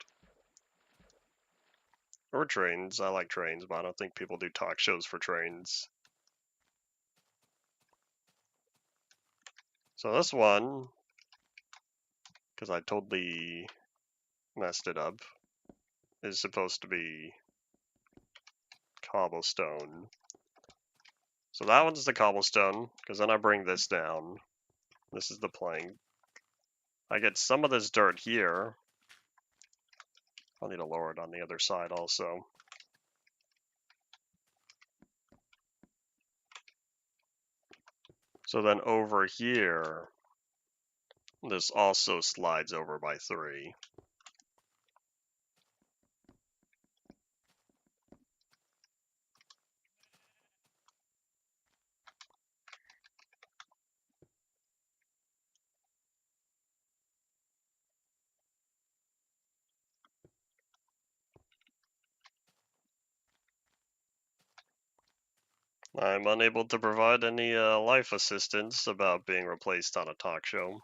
Or trains. I like trains, but I don't think people do talk shows for trains. So this one, because I totally messed it up, is supposed to be cobblestone. So that one's the cobblestone, because then I bring this down. This is the plank. I get some of this dirt here. I'll need to lower it on the other side also. So then over here, this also slides over by 3. I'm unable to provide any life assistance about being replaced on a talk show.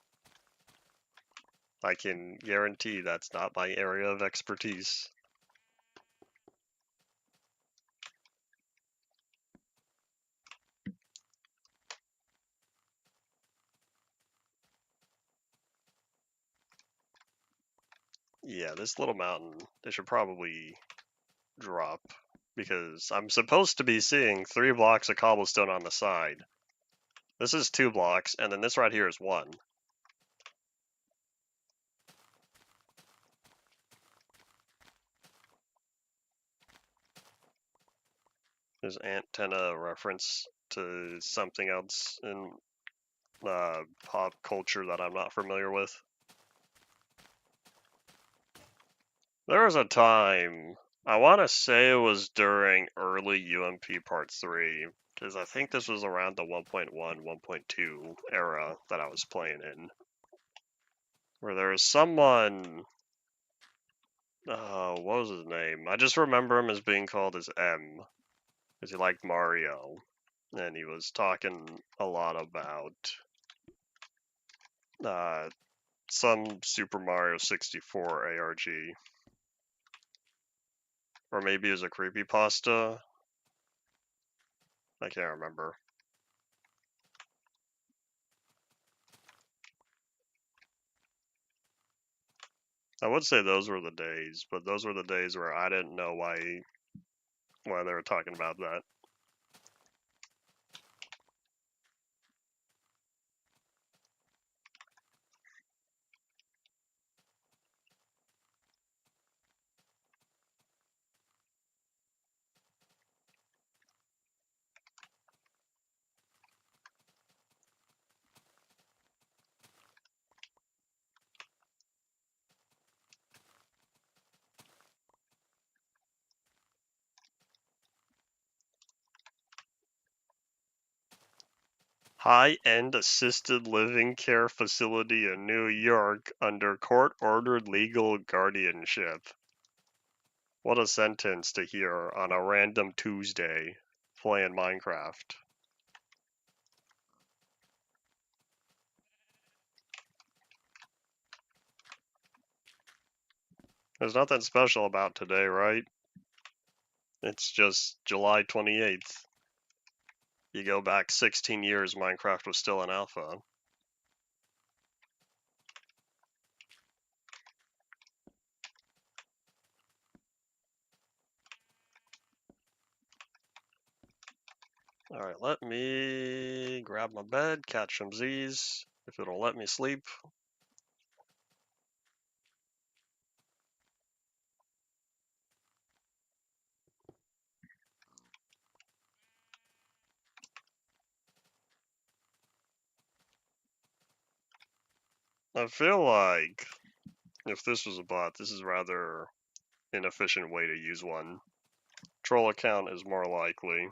I can guarantee that's not my area of expertise. Yeah, this little mountain, they should probably drop, because I'm supposed to be seeing 3 blocks of cobblestone on the side. This is 2 blocks, and then this right here is 1. Is antenna a reference to something else in pop culture that I'm not familiar with? There was a time, I want to say it was during early UMP Part 3, because I think this was around the 1.1, 1.2 era that I was playing in, where there was someone, what was his name? I just remember him as being called as M, because he liked Mario, and he was talking a lot about uh, some Super Mario 64 ARG. Or maybe it was a creepypasta. I can't remember. I would say those were the days, but those were the days where I didn't know why they were talking about that. High-end assisted living care facility in New York under court-ordered legal guardianship. What a sentence to hear on a random Tuesday playing Minecraft. There's nothing special about today, right? It's just July 28th. You go back 16 years, Minecraft was still in alpha. Alright, let me grab my bed, catch some Z's, if it'll let me sleep. I feel like if this was a bot, this is rather inefficient way to use one. Troll account is more likely.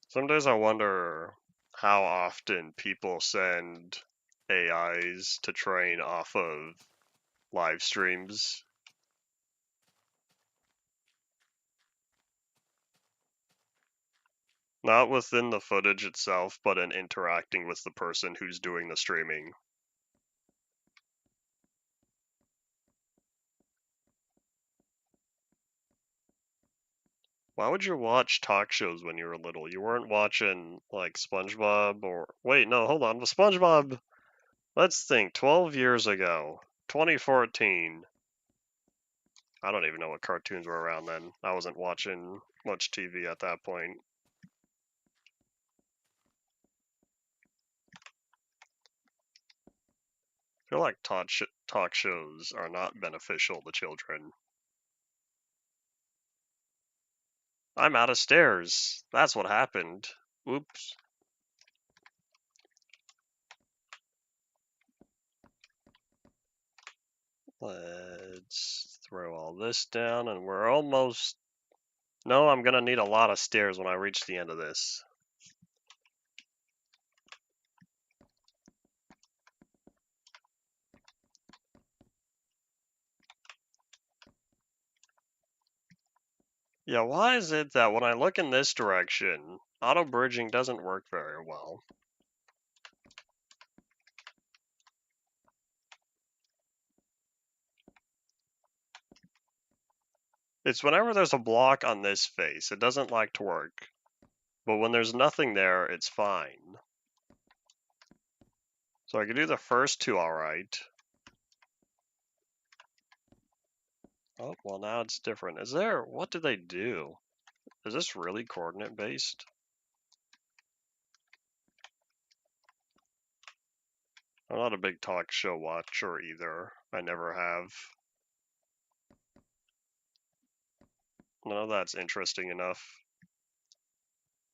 Some days I wonder how often people send AIs to train off of live streams. Not within the footage itself, but in interacting with the person who's doing the streaming. Why would you watch talk shows when you were little? You weren't watching, like, SpongeBob or... Wait, no, hold on. SpongeBob... Let's think. 12 years ago. 2014. I don't even know what cartoons were around then. I wasn't watching much TV at that point. I feel like talk shows are not beneficial to children. I'm out of stairs. That's what happened. Oops. Let's throw all this down, and we're almost... No, I'm gonna need a lot of stairs when I reach the end of this. Yeah, why is it that when I look in this direction, auto-bridging doesn't work very well? It's whenever there's a block on this face, it doesn't like to work. But when there's nothing there, it's fine. So I can do the first two alright. Oh, well now it's different. What do they do? Is this really coordinate based? I'm not a big talk show watcher either. I never have. No, that's interesting enough.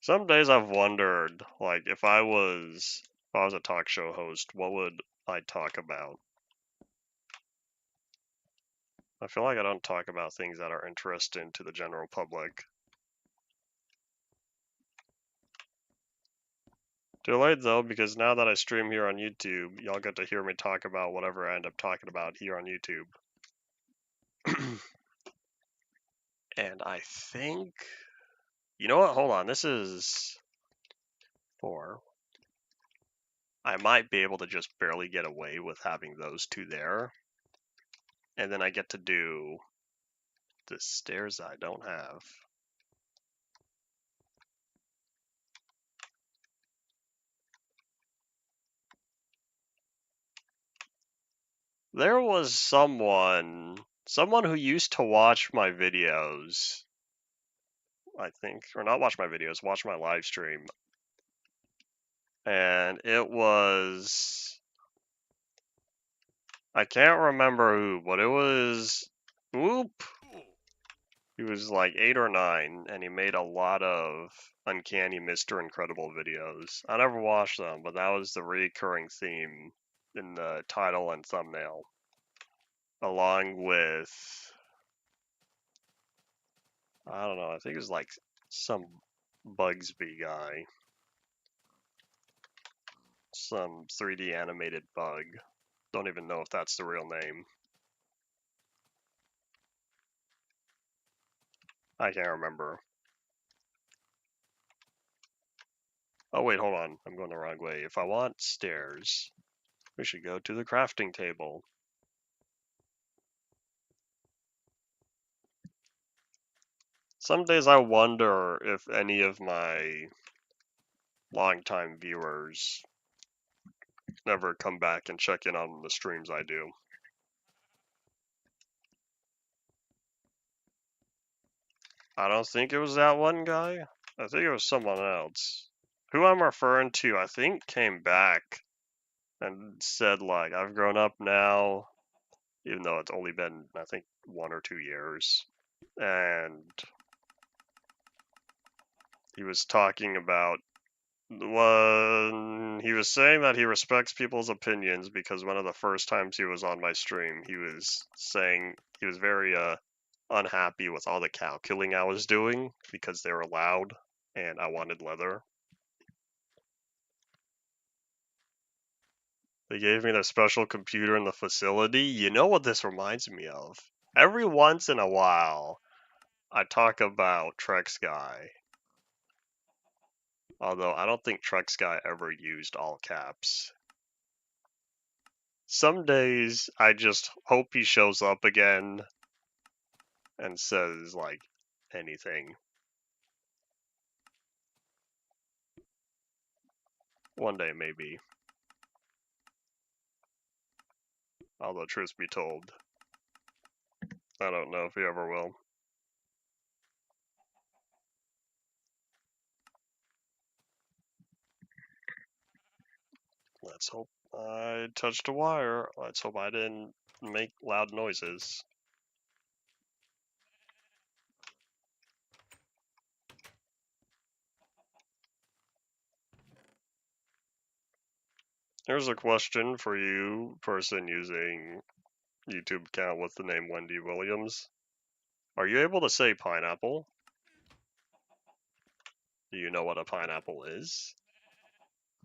Some days I've wondered, like, if I was a talk show host, what would I talk about? I feel like I don't talk about things that are interesting to the general public. Too late though, because now that I stream here on YouTube, y'all get to hear me talk about whatever I end up talking about here on YouTube. And I think... You know what? Hold on. This is 4. I might be able to just barely get away with having those two there. And then I get to do the stairs I don't have. There was someone who used to watch my videos, I think, or not watch my videos, watch my live stream. And it was, I can't remember who, but it was, whoop. He was like 8 or 9, and he made a lot of Uncanny Mr. Incredible videos. I never watched them, but that was the recurring theme in the title and thumbnail. Along with, I don't know, I think it was like some Bugsby guy. Some 3D animated bug. Don't even know if that's the real name. I can't remember. Oh wait, hold on. I'm going the wrong way. If I want stairs, we should go to the crafting table. Some days I wonder if any of my longtime viewers never come back and check in on the streams I do. I don't think it was that one guy. I think it was someone else. Who I'm referring to, I think, came back and said, like, I've grown up now, even though it's only been, I think, 1 or 2 years. And he was talking about he was saying that he respects people's opinions because one of the first times he was on my stream, he was saying he was very unhappy with all the cow killing I was doing because they were loud and I wanted leather. They gave me their special computer in the facility. You know what this reminds me of? Every once in a while, I talk about Trek Sky. Although I don't think Trek Sky ever used all caps. Some days I just hope he shows up again and says, like, anything. One day, maybe. Although, truth be told, I don't know if he ever will. Let's hope I touched a wire. Let's hope I didn't make loud noises. Here's a question for you, person using YouTube account with the name Wendy Williams. Are you able to say pineapple? Do you know what a pineapple is?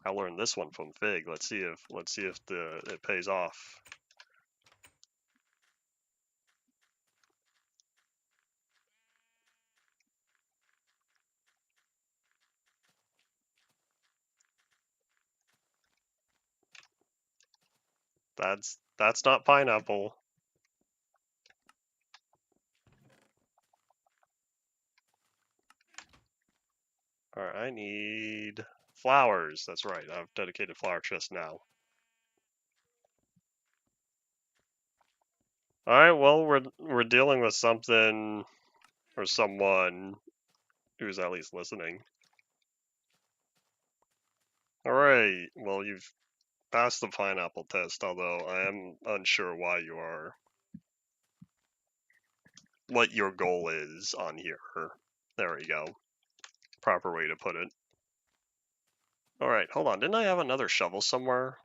I learned this one from Fig. Let's see if it pays off. That's not pineapple. Alright, I need flowers. That's right. I've dedicated flower chest now. Alright, well we're dealing with something or someone who's at least listening. Alright, well you've passed the pineapple test, although I am unsure what your goal is on here. There we go. Proper way to put it. Alright, hold on. Didn't I have another shovel somewhere?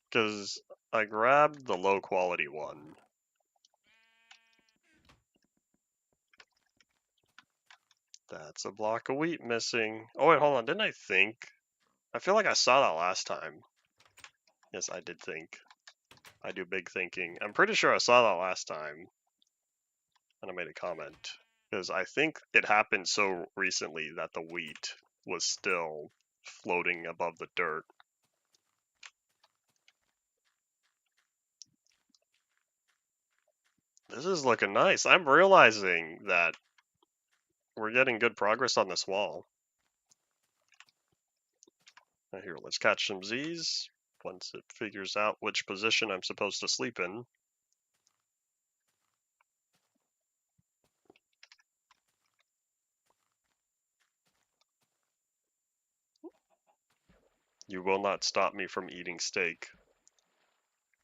Because I grabbed the low quality one. That's a block of wheat missing. Oh wait, hold on. Didn't I think? I feel like I saw that last time. Yes, I did think. I do big thinking. I'm pretty sure I saw that last time. And I made a comment. Because I think it happened so recently that the wheat was still floating above the dirt. This is looking nice. I'm realizing that we're getting good progress on this wall. Now here, let's catch some Z's. Once it figures out which position I'm supposed to sleep in. You will not stop me from eating steak.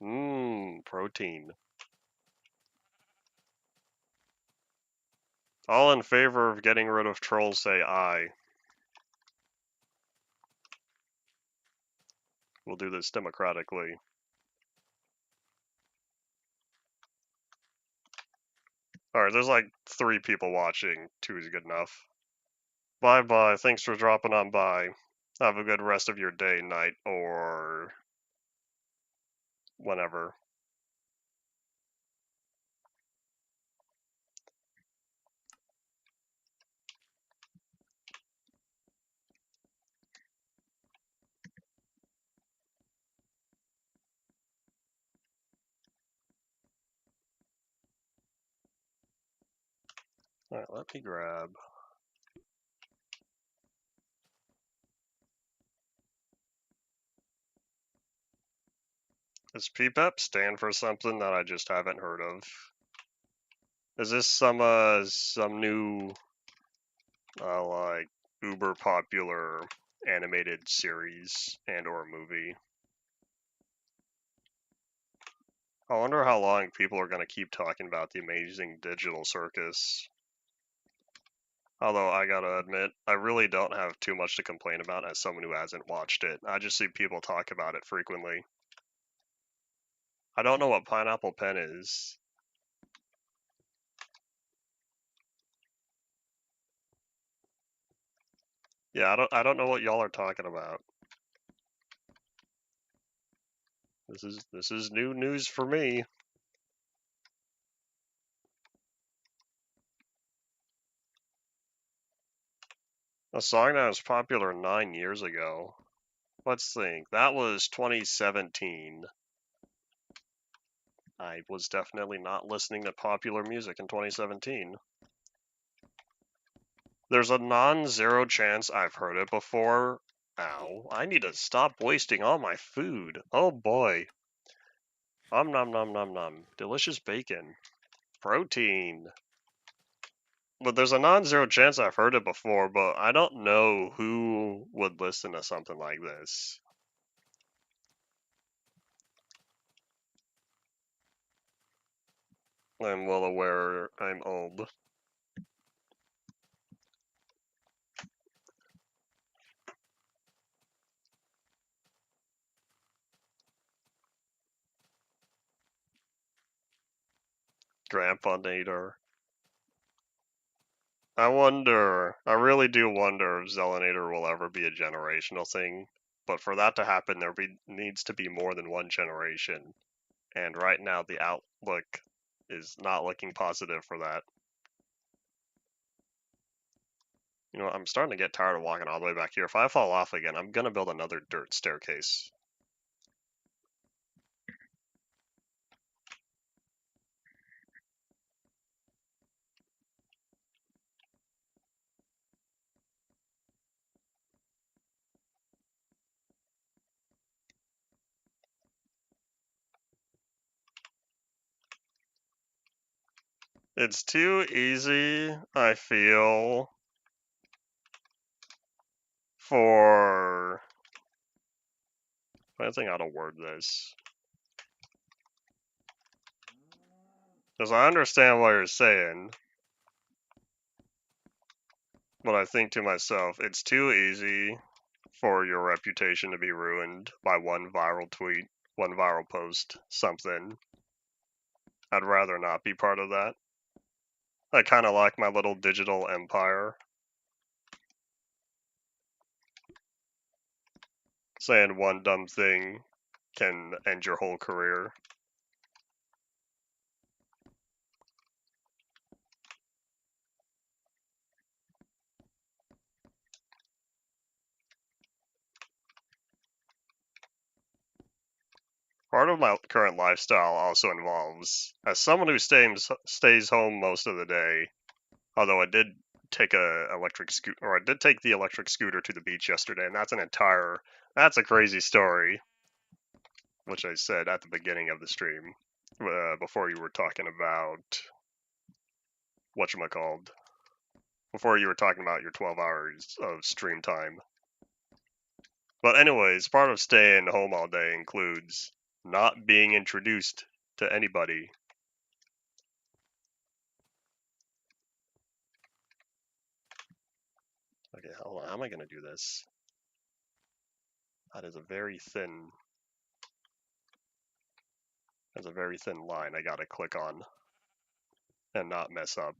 Mmm, protein. All in favor of getting rid of trolls say aye. We'll do this democratically. Alright, there's like 3 people watching. 2 is good enough. Bye bye, thanks for dropping on by. Have a good rest of your day, night, or whenever. Alright, let me grab. Does PPEP stand for something that I just haven't heard of? Is this some new like uber popular animated series and or movie? I wonder how long people are going to keep talking about the amazing digital circus. Although I gotta admit, I really don't have too much to complain about as someone who hasn't watched it. I just see people talk about it frequently. I don't know what Pineapple Pen is. Yeah, I don't know what y'all are talking about. This is new news for me. A song that was popular 9 years ago. Let's think. That was 2017. I was definitely not listening to popular music in 2017. There's a non-zero chance I've heard it before. Ow. I need to stop wasting all my food. Oh boy. Nom nom nom nom nom. Delicious bacon. Protein. But there's a non-zero chance I've heard it before, but I don't know who would listen to something like this. I'm well aware I'm old. Grandpa Nader. I really do wonder if Zelanator will ever be a generational thing. But for that to happen, needs to be more than one generation. And right now, the outlook is not looking positive for that. You know, I'm starting to get tired of walking all the way back here. If I fall off again, I'm gonna build another dirt staircase. It's too easy, I feel, for... I think how to word this. Because I understand what you're saying, but I think to myself, it's too easy for your reputation to be ruined by one viral tweet, one viral post, something. I'd rather not be part of that. I kind of like my little digital empire. Saying one dumb thing can end your whole career. Part of my current lifestyle also involves, as someone who stays home most of the day, although I did take a electric scooter, or I did take the electric scooter to the beach yesterday, and that's a crazy story, which I said at the beginning of the stream, before you were talking about whatchamacalled, before you were talking about your 12 hours of stream time. But anyways, part of staying home all day includes not being introduced to anybody. Okay, hold on. How am I going to do this? That is a very thin... That's a very thin line I gotta click on and not mess up.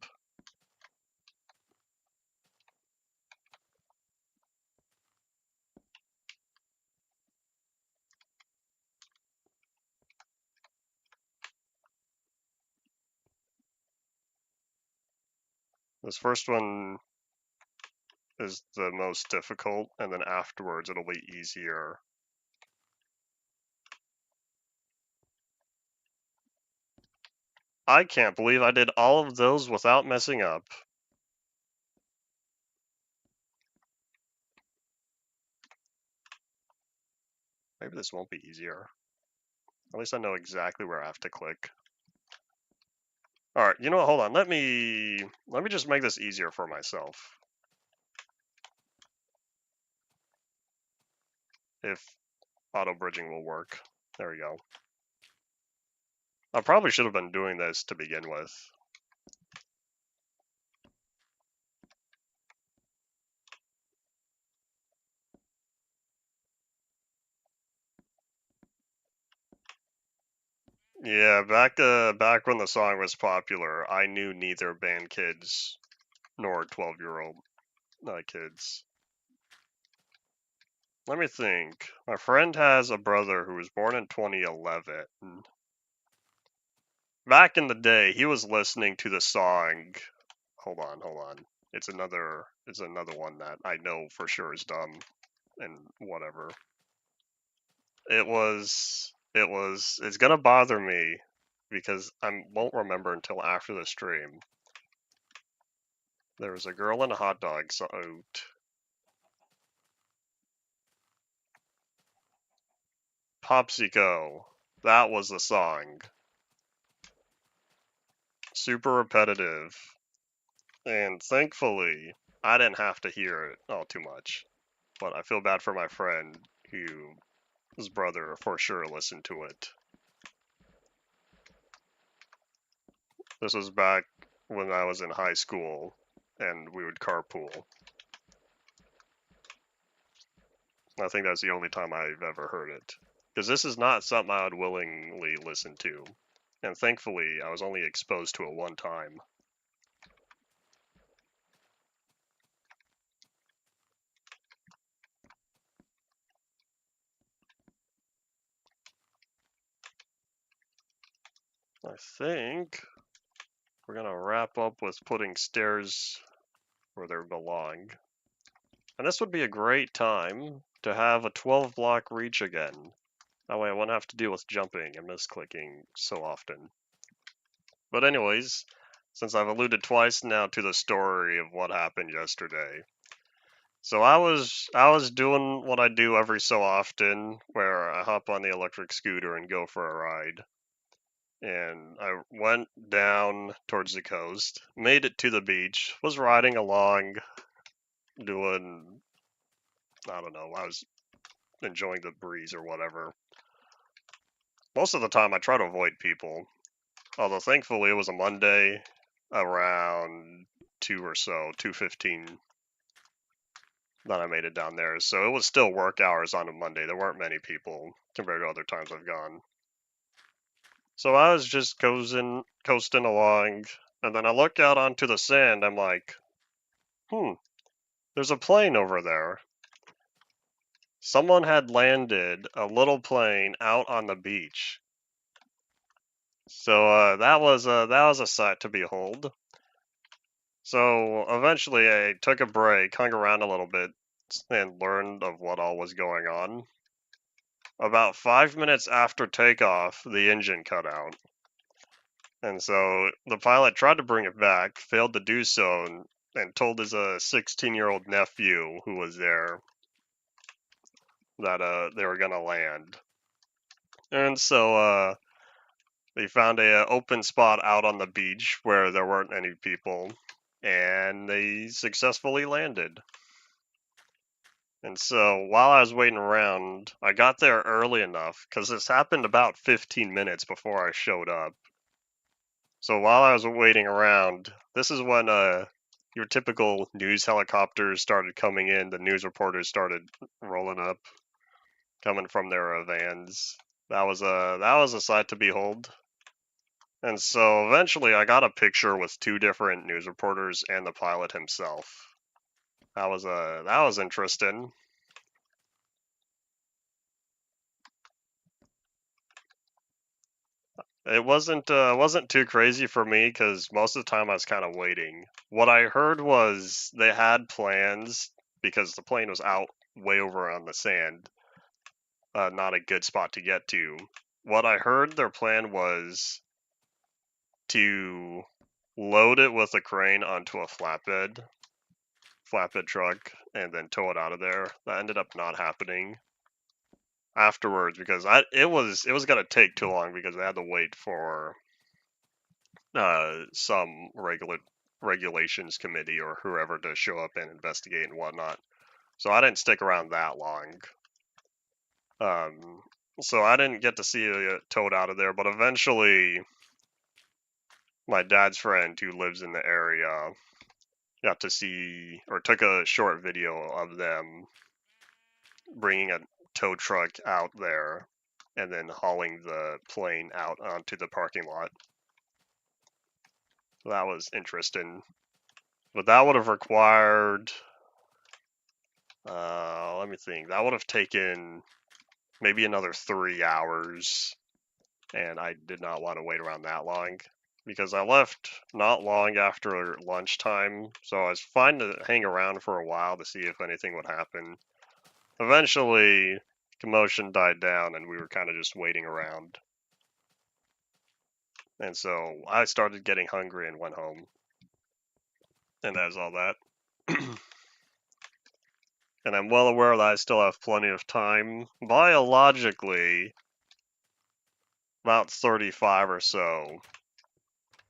This first one is the most difficult, and then afterwards it'll be easier. I can't believe I did all of those without messing up. Maybe this won't be easier. At least I know exactly where I have to click. All right, you know what? Hold on. Let me just make this easier for myself. If auto bridging will work. There we go. I probably should have been doing this to begin with. Yeah, back when the song was popular, I knew neither band kids nor 12-year-old kids. Let me think. My friend has a brother who was born in 2011. Back in the day, he was listening to the song. Hold on. It's another one that I know for sure is dumb and whatever. It's gonna bother me because I won't remember until after the stream. There was a girl and a hot dog, so Popsico. That was the song. Super repetitive. And thankfully, I didn't have to hear it all too much. But I feel bad for my friend whose brother for sure listened to it. This was back when I was in high school and we would carpool. I think that's the only time I've ever heard it. Because this is not something I would willingly listen to. And thankfully, I was only exposed to it one time. I think we're going to wrap up with putting stairs where they belong. And this would be a great time to have a 12 block reach again. That way I won't have to deal with jumping and misclicking so often. But anyways, since I've alluded twice now to the story of what happened yesterday. So I was doing what I do every so often, where I hop on the electric scooter and go for a ride. And I went down towards the coast, made it to the beach, was riding along, doing, I don't know, I was enjoying the breeze or whatever. Most of the time I try to avoid people, although thankfully it was a Monday around 2 or so, 2:15 that I made it down there. So it was still work hours on a Monday. There weren't many people compared to other times I've gone. So I was just coasting along, and then I look out onto the sand. I'm like, there's a plane over there. Someone had landed a little plane out on the beach. So that was a sight to behold. So eventually I took a break, hung around a little bit, and learned of what all was going on. About 5 minutes after takeoff, the engine cut out. And so the pilot tried to bring it back, failed to do so, and told his 16-year-old nephew who was there that they were going to land. And so they found a open spot out on the beach where there weren't any people, and they successfully landed. And so while I was waiting around, I got there early enough, because this happened about 15 minutes before I showed up. So while I was waiting around, this is when your typical news helicopters started coming in. The news reporters started rolling up, coming from their vans. That was a sight to behold. And so eventually, I got a picture with two different news reporters and the pilot himself. That was interesting. It wasn't too crazy for me because most of the time I was kind of waiting. What I heard was they had plans because the plane was out way over on the sand, not a good spot to get to. What I heard their plan was to load it with a crane onto a flatbed truck and then tow it out of there. That ended up not happening. afterwards because it was gonna take too long because I had to wait for some regulations committee or whoever to show up and investigate and whatnot. So I didn't stick around that long. So I didn't get to see it towed out of there, but eventually my dad's friend who lives in the area got to see or took a short video of them bringing a tow truck out there and then hauling the plane out onto the parking lot. So that was interesting. But that would have required, let me think, that would have taken maybe another 3 hours. And I did not want to wait around that long because I left not long after lunchtime. So I was fine to hang around for a while to see if anything would happen. Eventually, commotion died down and we were kind of just waiting around. And so I started getting hungry and went home. And that's all that. And I'm well aware that I still have plenty of time. Biologically, about 35 or so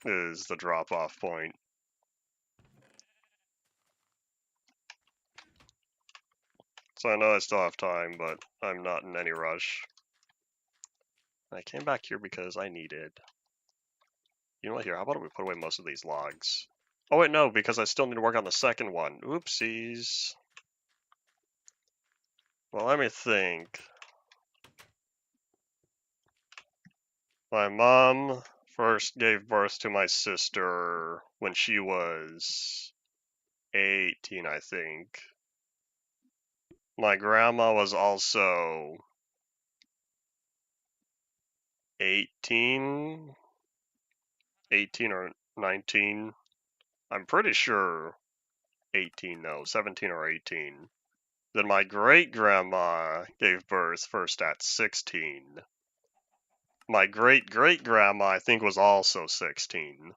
is the drop-off point. So I know I still have time, but I'm not in any rush. I came back here because I needed. You know what, here, how about we put away most of these logs? Oh wait, no, because I still need to work on the second one. Oopsies. Well, let me think. My mom first gave birth to my sister when she was 18, I think. My grandma was also 18, 18 or 19. I'm pretty sure 18 though, 17 or 18. Then my great grandma gave birth first at 16. My great great grandma, I think, was also 16.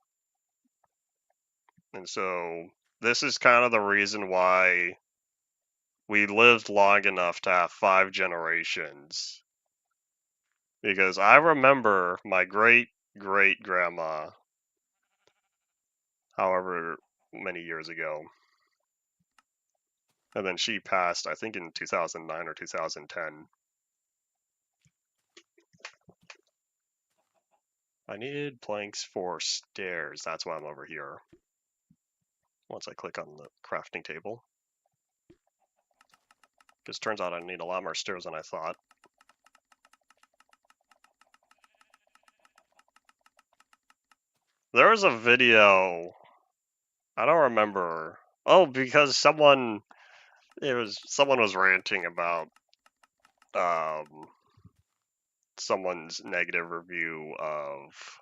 And so this is kind of the reason why we lived long enough to have 5 generations. Because I remember my great great grandma, however many years ago. And then she passed, I think, in 2009 or 2010. I needed planks for stairs. That's why I'm over here. Once I click on the crafting table. Because turns out I need a lot more stairs than I thought. There was a video, I don't remember. Oh, because someone was ranting about someone's negative review of,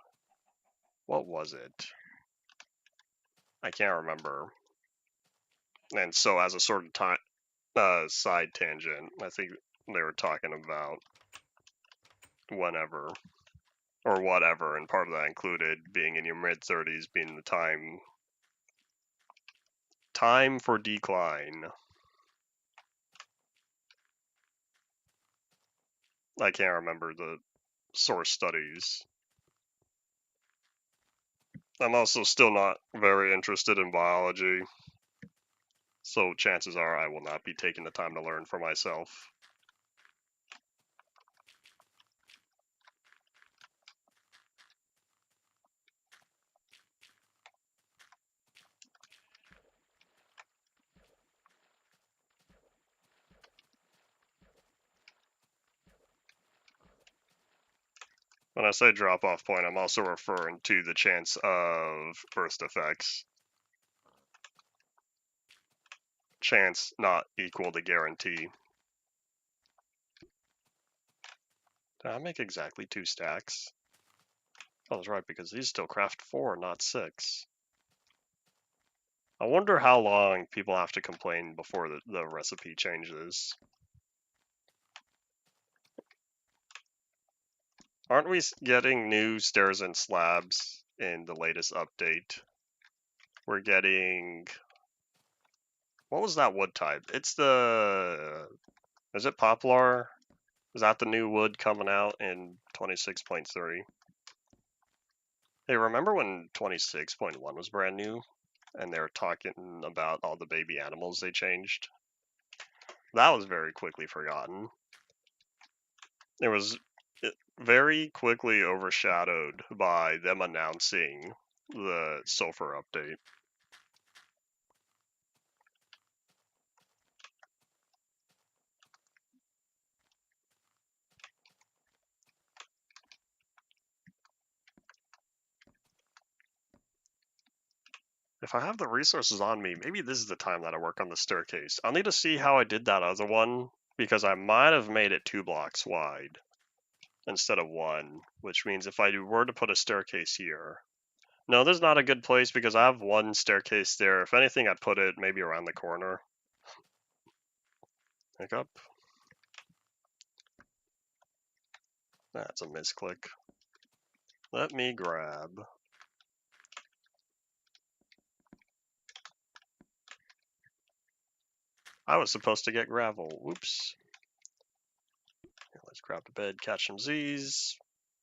what was it? I can't remember. And so as a sort of side tangent, I think they were talking about whenever or whatever, and part of that included being in your mid-30s being the time for decline. I can't remember the source studies. I'm also still not very interested in biology, so chances are I will not be taking the time to learn for myself. When I say drop-off point, I'm also referring to the chance of burst effects. Chance not equal to guarantee. Did I make exactly 2 stacks? Oh, that's right, because these still craft 4, not 6. I wonder how long people have to complain before the recipe changes. Aren't we getting new stairs and slabs in the latest update? We're getting... What was that wood type? It's the... Is it poplar? Is that the new wood coming out in 26.3? Hey, remember when 26.1 was brand new and they were talking about all the baby animals they changed? That was very quickly forgotten. It was very quickly overshadowed by them announcing the sulfur update. If I have the resources on me, maybe this is the time that I work on the staircase. I'll need to see how I did that other one, because I might have made it 2 blocks wide instead of 1, which means if I were to put a staircase here... No, this is not a good place because I have 1 staircase there. If anything, I'd put it maybe around the corner. Hiccup. That's a misclick. Let me grab... I was supposed to get gravel. Whoops. Let's grab the bed, catch some Z's.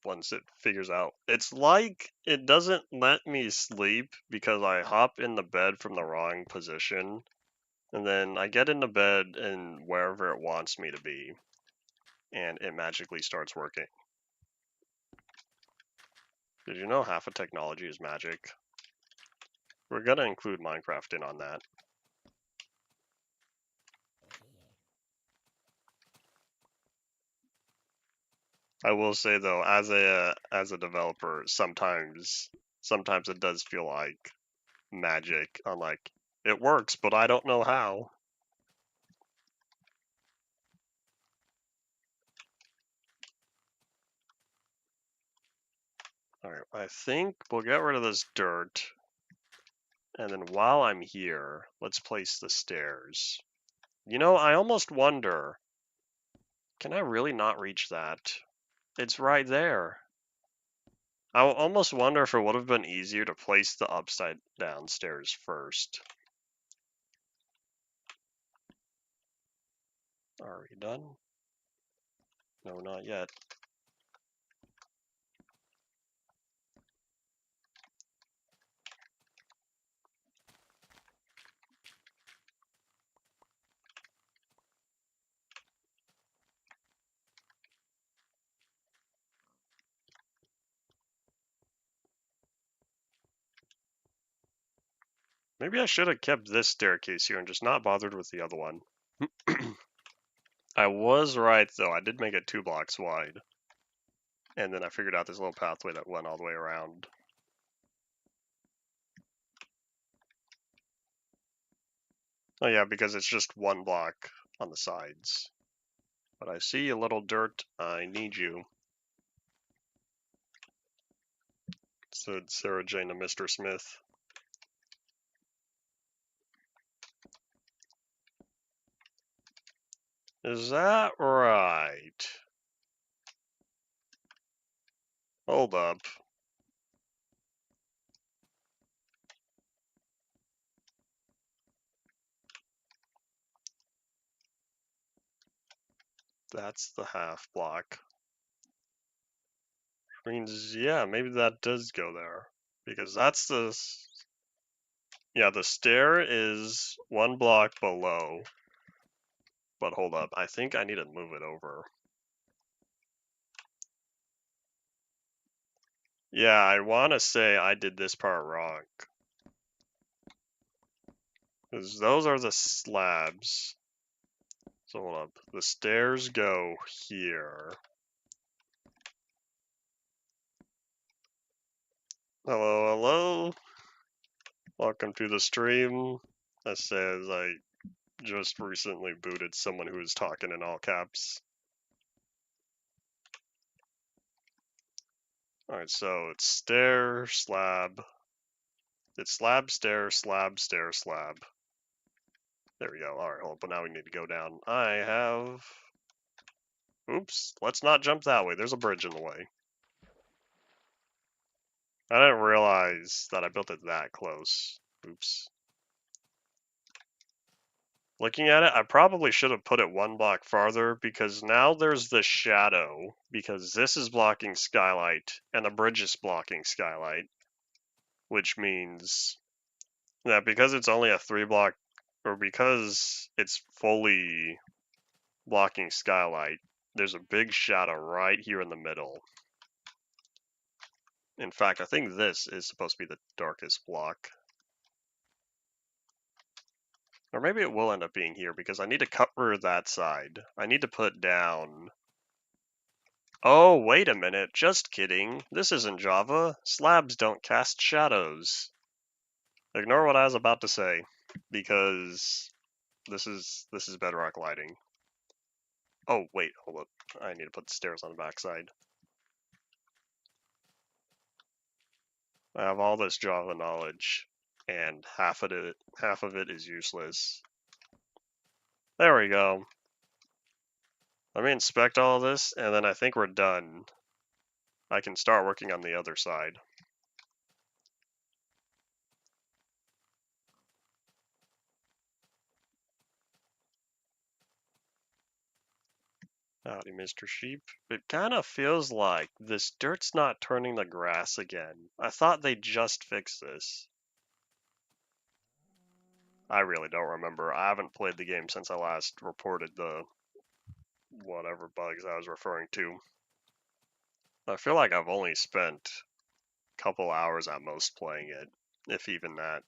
Once it figures out. It's like it doesn't let me sleep because I hop in the bed from the wrong position. And then I get into bed and wherever it wants me to be. And it magically starts working. Did you know half of technology is magic? We're going to include Minecraft in on that. I will say though, as a developer, sometimes it does feel like magic. I'm like, it works, but I don't know how. Alright, I think we'll get rid of this dirt. And then while I'm here, let's place the stairs. You know, I almost wonder, can I really not reach that? It's right there. I almost wonder if it would have been easier to place the upside down stairs first. Are we done? No, not yet. Maybe I should have kept this staircase here and just not bothered with the other one. I was right, though. I did make it 2 blocks wide. And then I figured out this little pathway that went all the way around. Oh yeah, because it's just 1 block on the sides. But I see a little dirt. I need you. Said Sarah Jane to Mr. Smith. Is that right? Hold up. That's the half block. Means, yeah, maybe that does go there. Because that's the... Yeah, the stair is 1 block below. But hold up, I think I need to move it over. Yeah, I want to say I did this part wrong. Because those are the slabs. So hold up, the stairs go here. Hello, hello. Welcome to the stream. That says I just recently booted someone who was talking in all caps. Alright, so it's stair, slab. It's slab, stair, slab, stair, slab. There we go. Alright, hold on, but now we need to go down. I have... Oops, let's not jump that way. There's a bridge in the way. I didn't realize that I built it that close. Oops. Looking at it, I probably should have put it one block farther because now there's the shadow because this is blocking skylight and the bridge is blocking skylight, which means that because it's only a 3 block, or because it's fully blocking skylight, there's a big shadow right here in the middle. In fact, I think this is supposed to be the darkest block. Or maybe it will end up being here because I need to cover that side. I need to put down... Oh, wait a minute. Just kidding. This isn't Java. Slabs don't cast shadows. Ignore what I was about to say, because this is bedrock lighting. Oh, wait, hold up. I need to put the stairs on the backside. I have all this Java knowledge, and half of it is useless. There we go. Let me inspect all this, and then I think we're done. I can start working on the other side. Howdy, Mr. Sheep. It kind of feels like this dirt's not turning the grass again. I thought they just fixed this. I really don't remember. I haven't played the game since I last reported the whatever bugs I was referring to. I feel like I've only spent a couple hours at most playing it, if even that.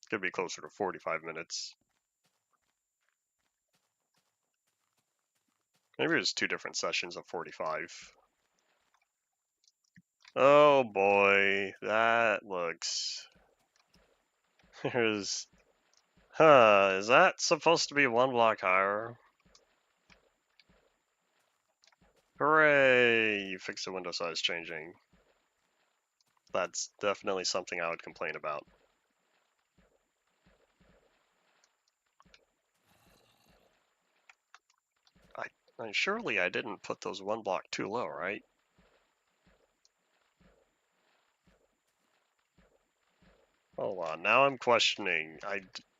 Could be closer to 45 minutes. Maybe it was 2 different sessions of 45. Oh boy, that looks... There's... Huh, is that supposed to be 1 block higher? Hooray! You fixed the window size changing. That's definitely something I would complain about. Surely I didn't put those 1 block too low, right? Hold on, now I'm questioning.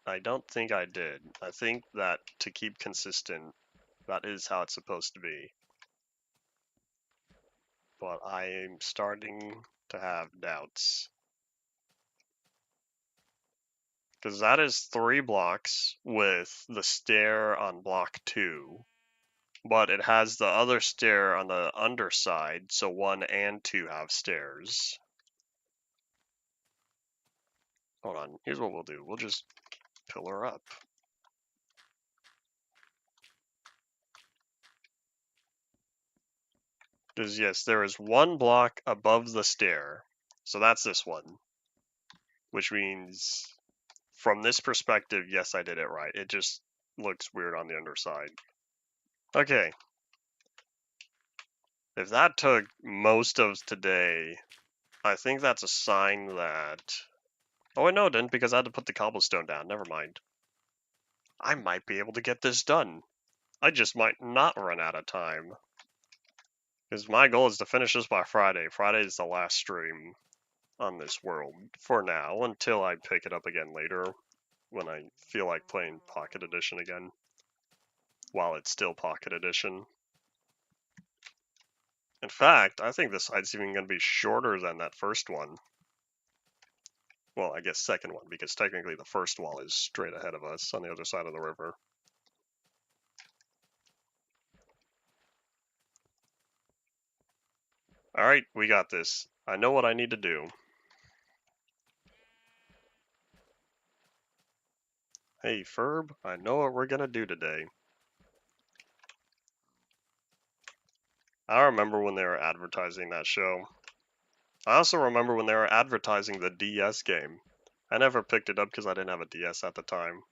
I don't think I did. I think that to keep consistent, that is how it's supposed to be. But I am starting to have doubts. Because that is 3 blocks with the stair on block 2. But it has the other stair on the underside, so 1 and 2 have stairs. Hold on, here's what we'll do. We'll just pillar up. Because yes, there is 1 block above the stair. So that's this one. Which means, from this perspective, yes, I did it right. It just looks weird on the underside. Okay. If that took most of today, I think that's a sign that... Oh, wait, no, it didn't, because I had to put the cobblestone down. Never mind. I might be able to get this done. I just might not run out of time. Because my goal is to finish this by Friday. Friday is the last stream on this world for now, until I pick it up again later when I feel like playing Pocket Edition again, while it's still Pocket Edition. In fact, I think this side's even going to be shorter than that first one. Well, I guess second one, because technically the first wall is straight ahead of us on the other side of the river. Alright, we got this. I know what I need to do. Hey, Ferb, I know what we're gonna do today. I remember when they were advertising that show. I also remember when they were advertising the DS game. I never picked it up because I didn't have a DS at the time.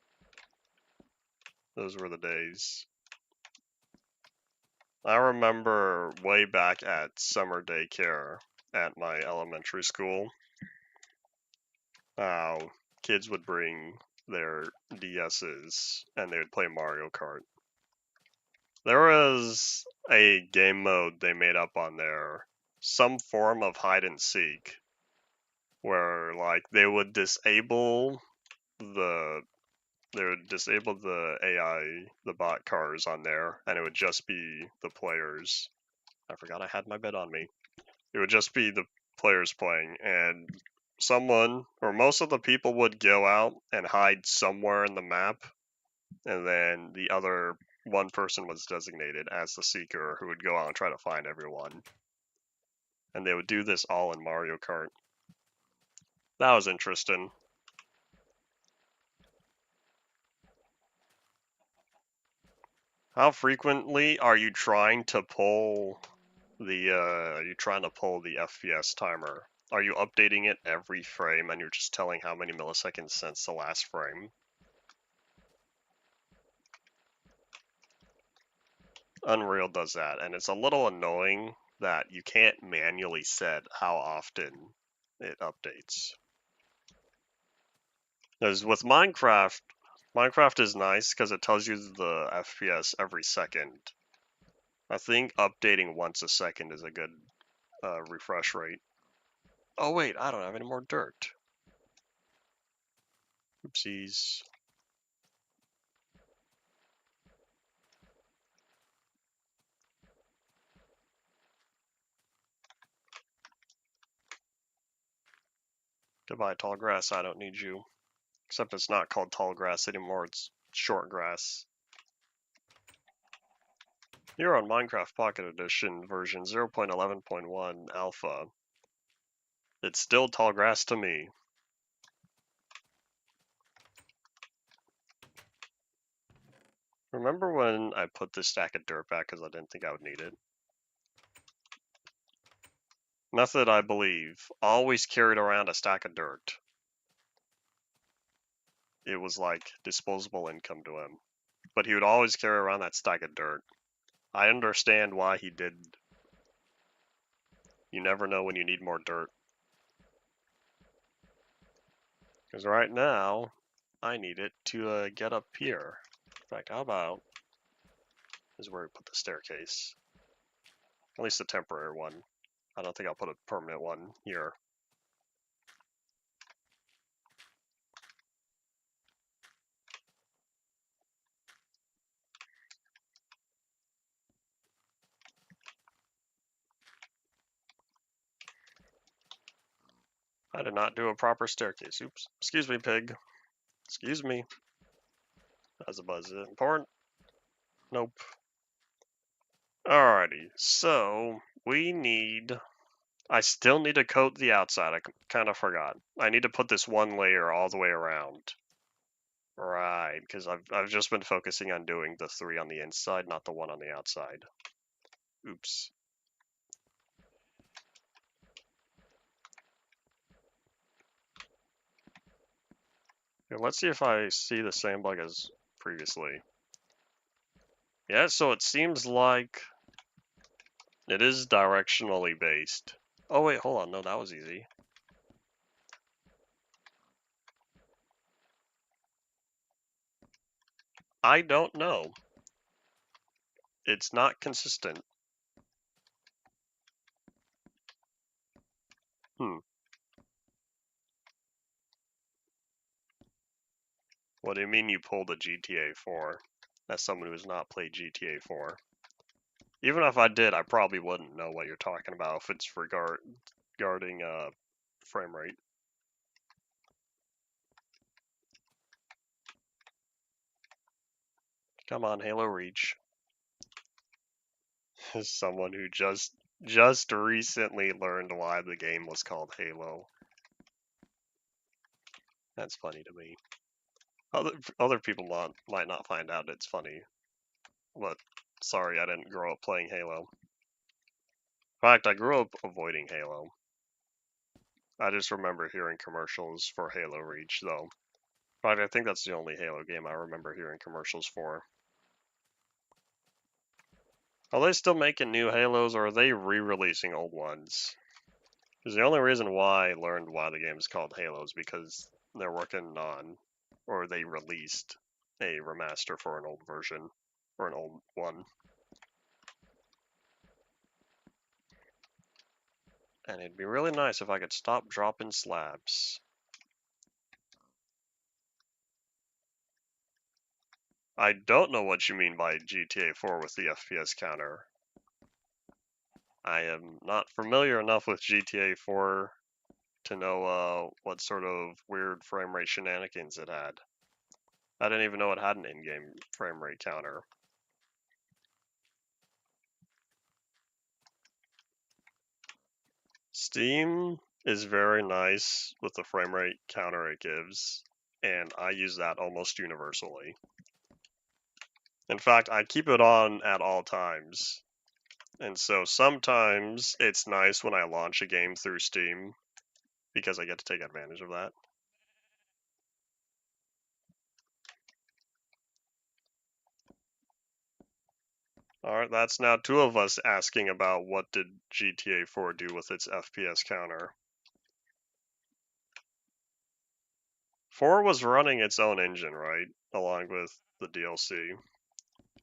Those were the days. I remember way back at summer daycare at my elementary school, how kids would bring their DSs and they would play Mario Kart. There was a game mode they made up on there, some form of hide and seek, where like they would disable the they would disable the AI, the bot cars on there, and it would just be the players. I forgot I had my bed on me. It would just be the players playing, and someone or most of the people would go out and hide somewhere in the map, and then the other one person was designated as the seeker who would go out and try to find everyone. And they would do this all in Mario Kart. That was interesting. How frequently are you trying to pull the FPS timer? Are you updating it every frame and you're just telling how many milliseconds since the last frame? Unreal does that, and it's a little annoying that you can't manually set how often it updates. Because with Minecraft, Minecraft is nice because it tells you the FPS every second. I think updating once a second is a good refresh rate. Oh wait, I don't have any more dirt. Oopsies. Goodbye, tall grass, I don't need you. Except it's not called tall grass anymore, it's short grass. Here on Minecraft Pocket Edition version 0.11.1 alpha. It's still tall grass to me. Remember when I put this stack of dirt back because I didn't think I would need it? Method, I believe, always carried around a stack of dirt. It was like disposable income to him. But he would always carry around that stack of dirt. I understand why he did. You never know when you need more dirt. Because right now, I need it to get up here. In fact, how about is where we put the staircase. At least a temporary one. I don't think I'll put a permanent one here. I did not do a proper staircase. Oops. Excuse me, pig. Excuse me. That's a buzz. Is it important? Nope. Alrighty. So, we need... I still need to coat the outside. I kind of forgot. I need to put this one layer all the way around. Right, because I've just been focusing on doing the 3 on the inside, not the 1 on the outside. Oops. Okay, let's see if I see the same bug as previously. Yeah, so it seems like it is directionally based. Oh wait, hold on. No, that was easy. I don't know. It's not consistent. Hmm. What do you mean you pulled a GTA 4? As someone who has not played GTA 4. Even if I did, I probably wouldn't know what you're talking about if it's regarding frame rate. Come on, Halo Reach. As someone who just recently learned why the game was called Halo. That's funny to me. Other people might not find out it's funny. But sorry, I didn't grow up playing Halo. In fact, I grew up avoiding Halo. I just remember hearing commercials for Halo Reach, though. In fact, I think that's the only Halo game I remember hearing commercials for. Are they still making new Halos, or are they re-releasing old ones? Because the only reason why I learned why the game is called Halo is because they're working on, or they released a remaster for an old version, or an old one. And it'd be really nice if I could stop dropping slabs. I don't know what you mean by GTA 4 with the FPS counter. I am not familiar enough with GTA 4 to know what sort of weird frame rate shenanigans it had. I didn't even know it had an in-game frame rate counter. Steam is very nice with the frame rate counter it gives, and I use that almost universally. In fact, I keep it on at all times. And so sometimes it's nice when I launch a game through Steam because I get to take advantage of that. Alright, that's now two of us asking about what did GTA 4 do with its FPS counter. 4 was running its own engine, right? Along with the DLC.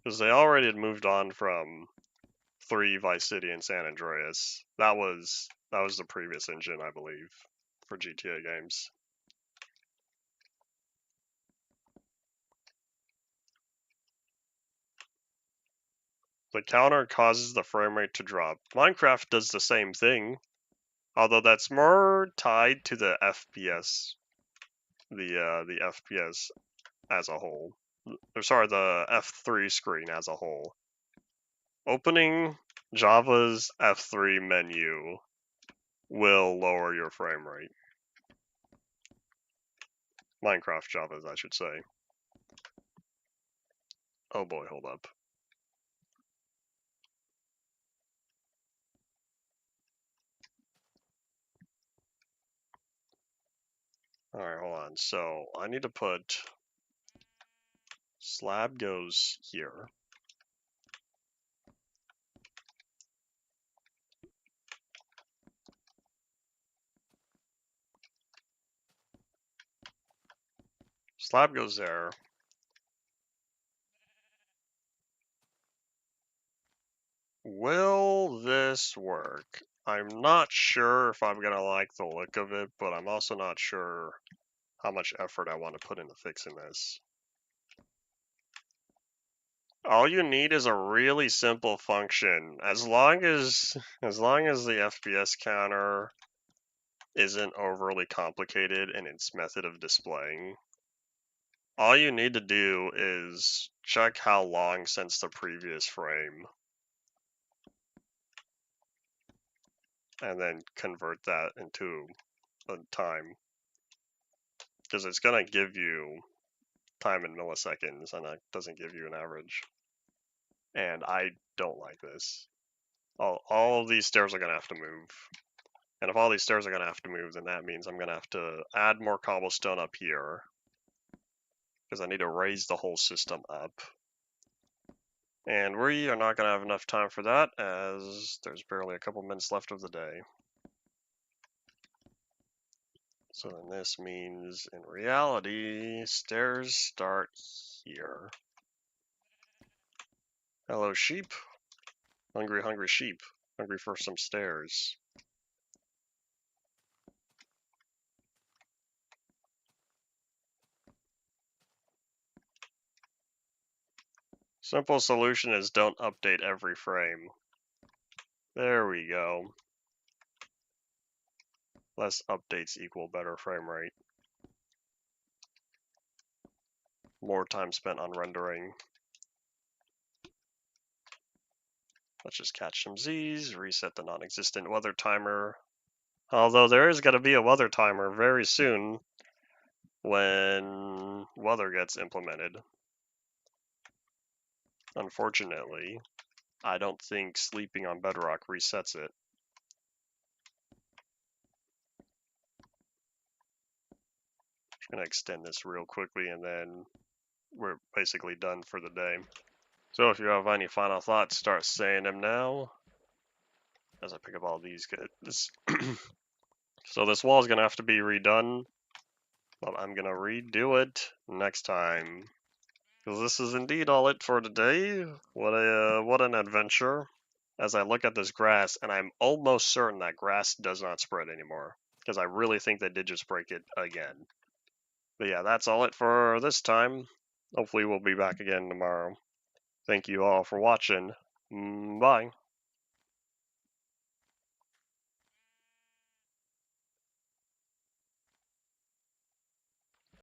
Because they already had moved on from 3, Vice City, and San Andreas. That was the previous engine, I believe, for GTA games. The counter causes the frame rate to drop. Minecraft does the same thing, although that's more tied to the FPS, the FPS as a whole. Or sorry, the F3 screen as a whole. Opening Java's F3 menu will lower your frame rate. Minecraft Java's, I should say. Oh boy, hold up. Alright, hold on. So I need to put slab goes here. Slab goes there. Will this work? I'm not sure if I'm gonna like the look of it, but I'm also not sure how much effort I want to put into fixing this. All you need is a really simple function. As long as the FPS counter isn't overly complicated in its method of displaying, all you need to do is check how long since the previous frame, and then convert that into a time. Because it's going to give you time in milliseconds, and it doesn't give you an average. And I don't like this. All of these stairs are going to have to move. And if all these stairs are going to have to move, then that means I'm going to have to add more cobblestone up here. Because I need to raise the whole system up. And we are not going to have enough time for that, as there's barely a couple minutes left of the day. So then this means, in reality, stairs start here. Hello, sheep. Hungry, hungry sheep. Hungry for some stairs. Simple solution is don't update every frame. There we go. Less updates equal better frame rate. More time spent on rendering. Let's just catch some Z's, reset the non-existent weather timer. Although there is going to be a weather timer very soon when weather gets implemented. Unfortunately, I don't think sleeping on Bedrock resets it. I'm going to extend this real quickly and then we're basically done for the day. So if you have any final thoughts, start saying them now. As I pick up all these goods. So this wall is going to have to be redone, but I'm going to redo it next time. Because this is indeed all it for today. What an adventure. As I look at this grass, and I'm almost certain that grass does not spread anymore. Because I really think they did just break it again. But yeah, that's all it for this time. Hopefully we'll be back again tomorrow. Thank you all for watching. Bye.